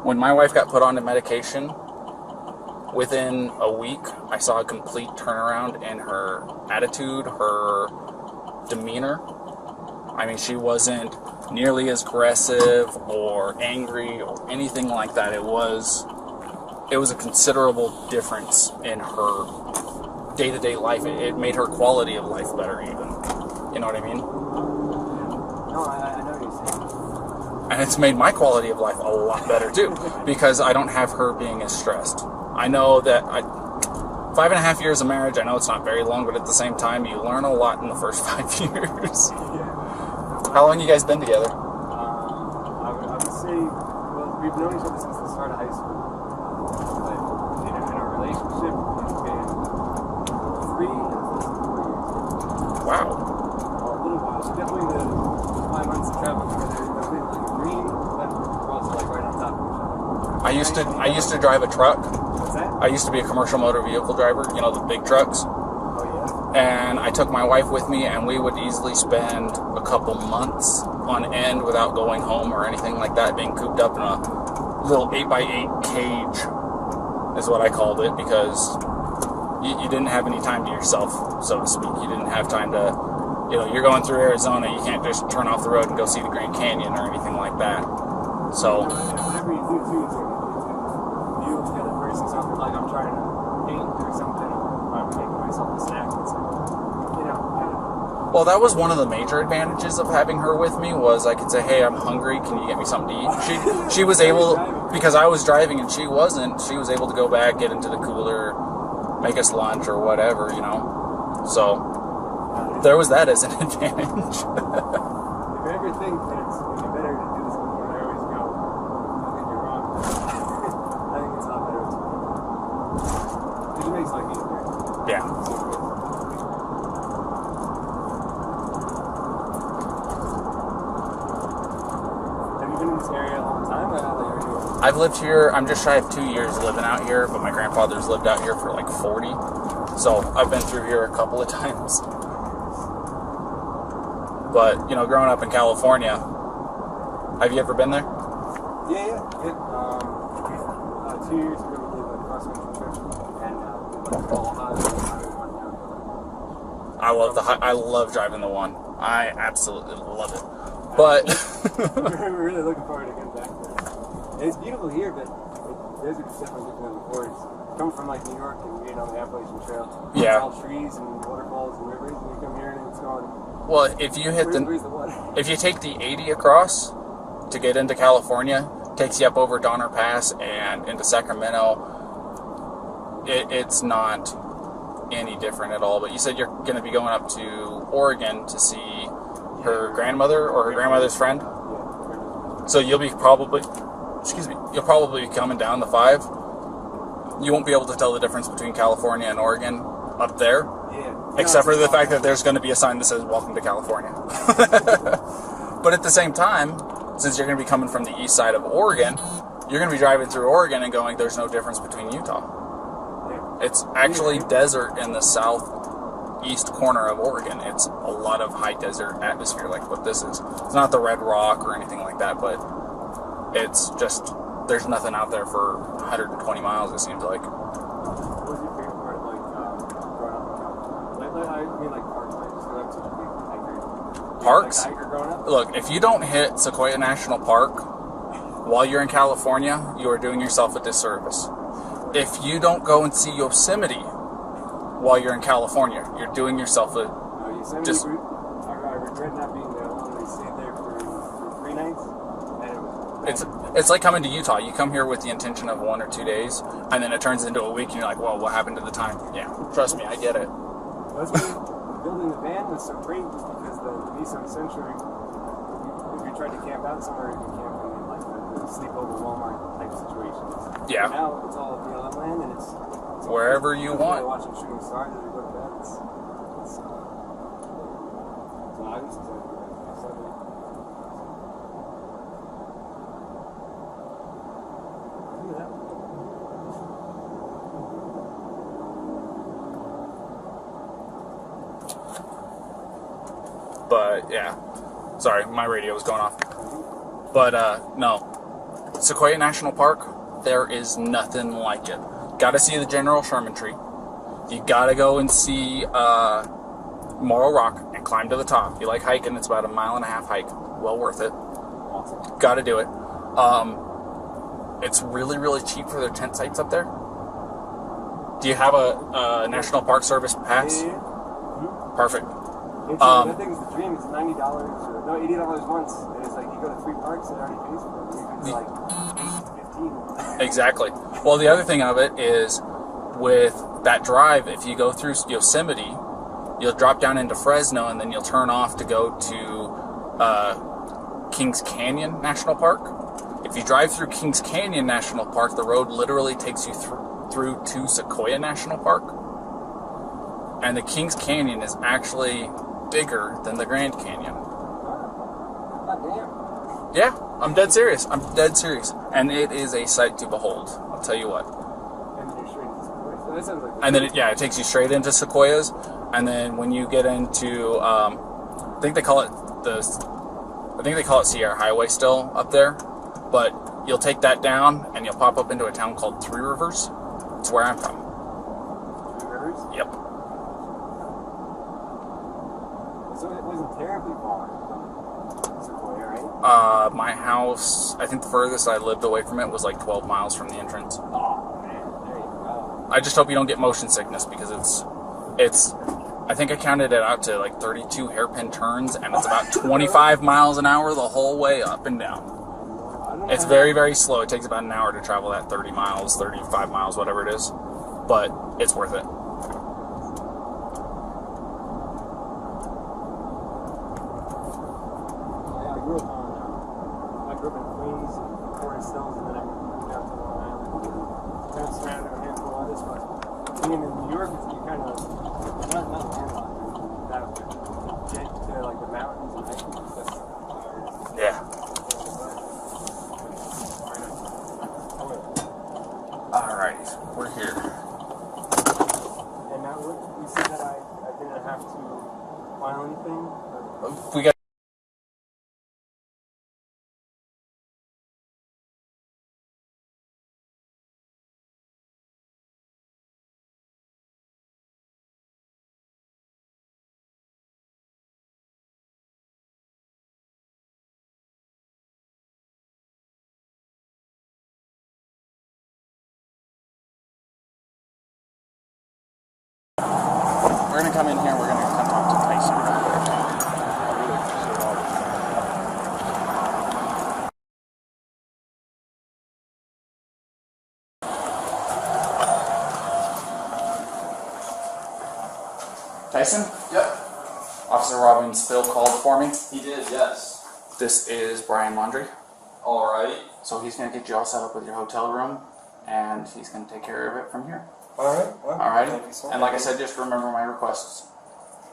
When my wife got put on the medication, within a week, I saw a complete turnaround in her attitude, her demeanor. I mean, she wasn't nearly as aggressive or angry or anything like that. It was a considerable difference in her day-to-day life. It made her quality of life better even. You know what I mean? No, I know what you're saying. And it's made my quality of life a lot better too, because I don't have her being as stressed. I know that 5.5 years of marriage, I know it's not very long, but at the same time, you learn a lot in the first 5 years. How long you guys been together? I would say, well, we've known each other since the start of high school. But in our relationship, it's been 3 and 4 years. Wow. A little while. Definitely the 5 months of travel together. It's been like green, but we're also like right on top of each other. I used to drive a truck. What's that? I used to be a commercial motor vehicle driver, you know, the big trucks. Oh, yeah. And I took my wife with me, and we would easily spend a couple months on end without going home or anything like that, being cooped up in a little 8x8 cage is what I called it, because you didn't have any time to yourself, so to speak. You didn't have time to, you know, you're going through Arizona, you can't just turn off the road and go see the Grand Canyon or anything like that. So, Whatever you do, too, it's you with the other person. Something like I'm trying to paint or something, or I'm making myself a snack. It's, you know, Well, that was one of the major advantages of having her with me was I could say, hey, I'm hungry. Can you get me something to eat? She was able, because I was driving and she wasn't, she was able to go back, get into the cooler, make us lunch or whatever, you know. So there was that as an advantage. If you ever think that it's better to do this before I always go, I think you're wrong. I think it's not better. It makes life easier. Yeah. Have you been in this area a long time? Or how long are you? I've lived here, I'm just shy of 2 years living out here, but my grandfather's lived out here for like 40. So I've been through here a couple of times. But, you know, growing up in California, have you ever been there? Yeah. 2 years ago we did a cross-country trip, and I love driving the one. I absolutely love it. But we're really looking forward to getting back there. And it's beautiful here, but the desert's definitely different than before. It's coming from like New York and being on the Appalachian Trail. Yeah. It's all trees and waterfalls and rivers, and you come here and it's going. well, if you hit Where's the water? if you take the 80 across to get into California, takes you up over Donner Pass and into Sacramento. It's not any different at all. But you said you're going to be going up to Oregon to see her grandmother or her grandmother's friend. So you'll probably be coming down the 5. You won't be able to tell the difference between California and Oregon up there. Yeah. Except for the fact that there's going to be a sign that says "Welcome to California." But at the same time, since you're going to be coming from the east side of Oregon, you're going to be driving through Oregon and going, "There's no difference between Utah." It's actually desert in the southeast corner of Oregon. It's a lot of high desert atmosphere, like what this is. It's not the Red Rock or anything like that, but it's just there's nothing out there for 120 miles. It seems like. What was your favorite part of like growing up in California? I mean, like parks. Like, just going up such a big hiker. Parks? Like a hiker growing up? Look, if you don't hit Sequoia National Park while you're in California, you are doing yourself a disservice. If you don't go and see Yosemite while you're in California, you're doing yourself a Yosemite, I regret not being there alone. We stayed there for 3 nights, and it was It's like coming to Utah. You come here with the intention of 1 or 2 days, and then it turns into a week, and you're like, well, what happened to the time? Yeah, trust me, I get it. That's why building the van was so great, was because the Nissan Sentra, if you tried to camp out somewhere, you can camp in like the sleepover Walmart type situations. Yeah. Now it's all BLM land, and it's Wherever you want. Watching shooting stars as we go to bed. So I was excited for that. Look at that. But yeah, sorry, my radio was going off. But no, Sequoia National Park, there is nothing like it. Gotta see the General Sherman tree. You gotta go and see Morro Rock and climb to the top. If you like hiking, it's about a 1.5 mile hike. Well worth it. Awesome. Gotta do it. It's really, really cheap for their tent sites up there. Do you have a National Park Service pass? Yeah. Perfect. It's, that thing's the dream. It's $90 or no, $80 once. And it's like you go to 3 parks, it already pays for it. It's like 8 to 15. Exactly. Well, the other thing of it is with that drive, if you go through Yosemite, you'll drop down into Fresno and then you'll turn off to go to Kings Canyon National Park. If you drive through Kings Canyon National Park, the road literally takes you through to Sequoia National Park. And the Kings Canyon is actually bigger than the Grand Canyon. Yeah, I'm dead serious. And it is a sight to behold. I'll tell you what. And then it takes you straight into Sequoias. And then when you get into, I think they call it Sierra Highway still up there. But you'll take that down and you'll pop up into a town called Three Rivers. It's where I'm from. Three Rivers? Yep. So it wasn't terribly far from Sequoia, right? My house, I think the furthest I lived away from it was like 12 miles from the entrance. Oh, man. There you go. I just hope you don't get motion sickness because it's I think I counted it out to like 32 hairpin turns, and it's about 25 miles an hour the whole way up and down. It's very, very slow. It takes about an hour to travel that 30 miles, 35 miles, whatever it is. But it's worth it. I grew up in Queens and Forest Hills, and then I moved out to Long Island. Kind of surrounded a handful of others, but being in New York, you kind of not landlocked. That get to like the mountains and hiking. Yeah. Alrighty, we're here. And now you see that I didn't have to file anything. We got. We're gonna come in here. We're gonna come talk to Tyson real quick. Tyson? Yep. Officer Robbins Phil called for me. He did, yes. This is Brian Laundrie. Alright. So he's gonna get you all set up with your hotel room, and he's gonna take care of it from here. Alright. Well, Alrighty? thank you so much. And like I said, just remember my requests.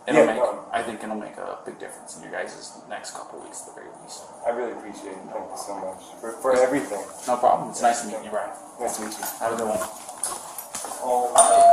I think it'll make a big difference in your guys' next couple weeks at the very least. I really appreciate it. Thank you so much for everything. No problem. It's nice to meet you, Brian. Nice to meet you. Have a good one. All right.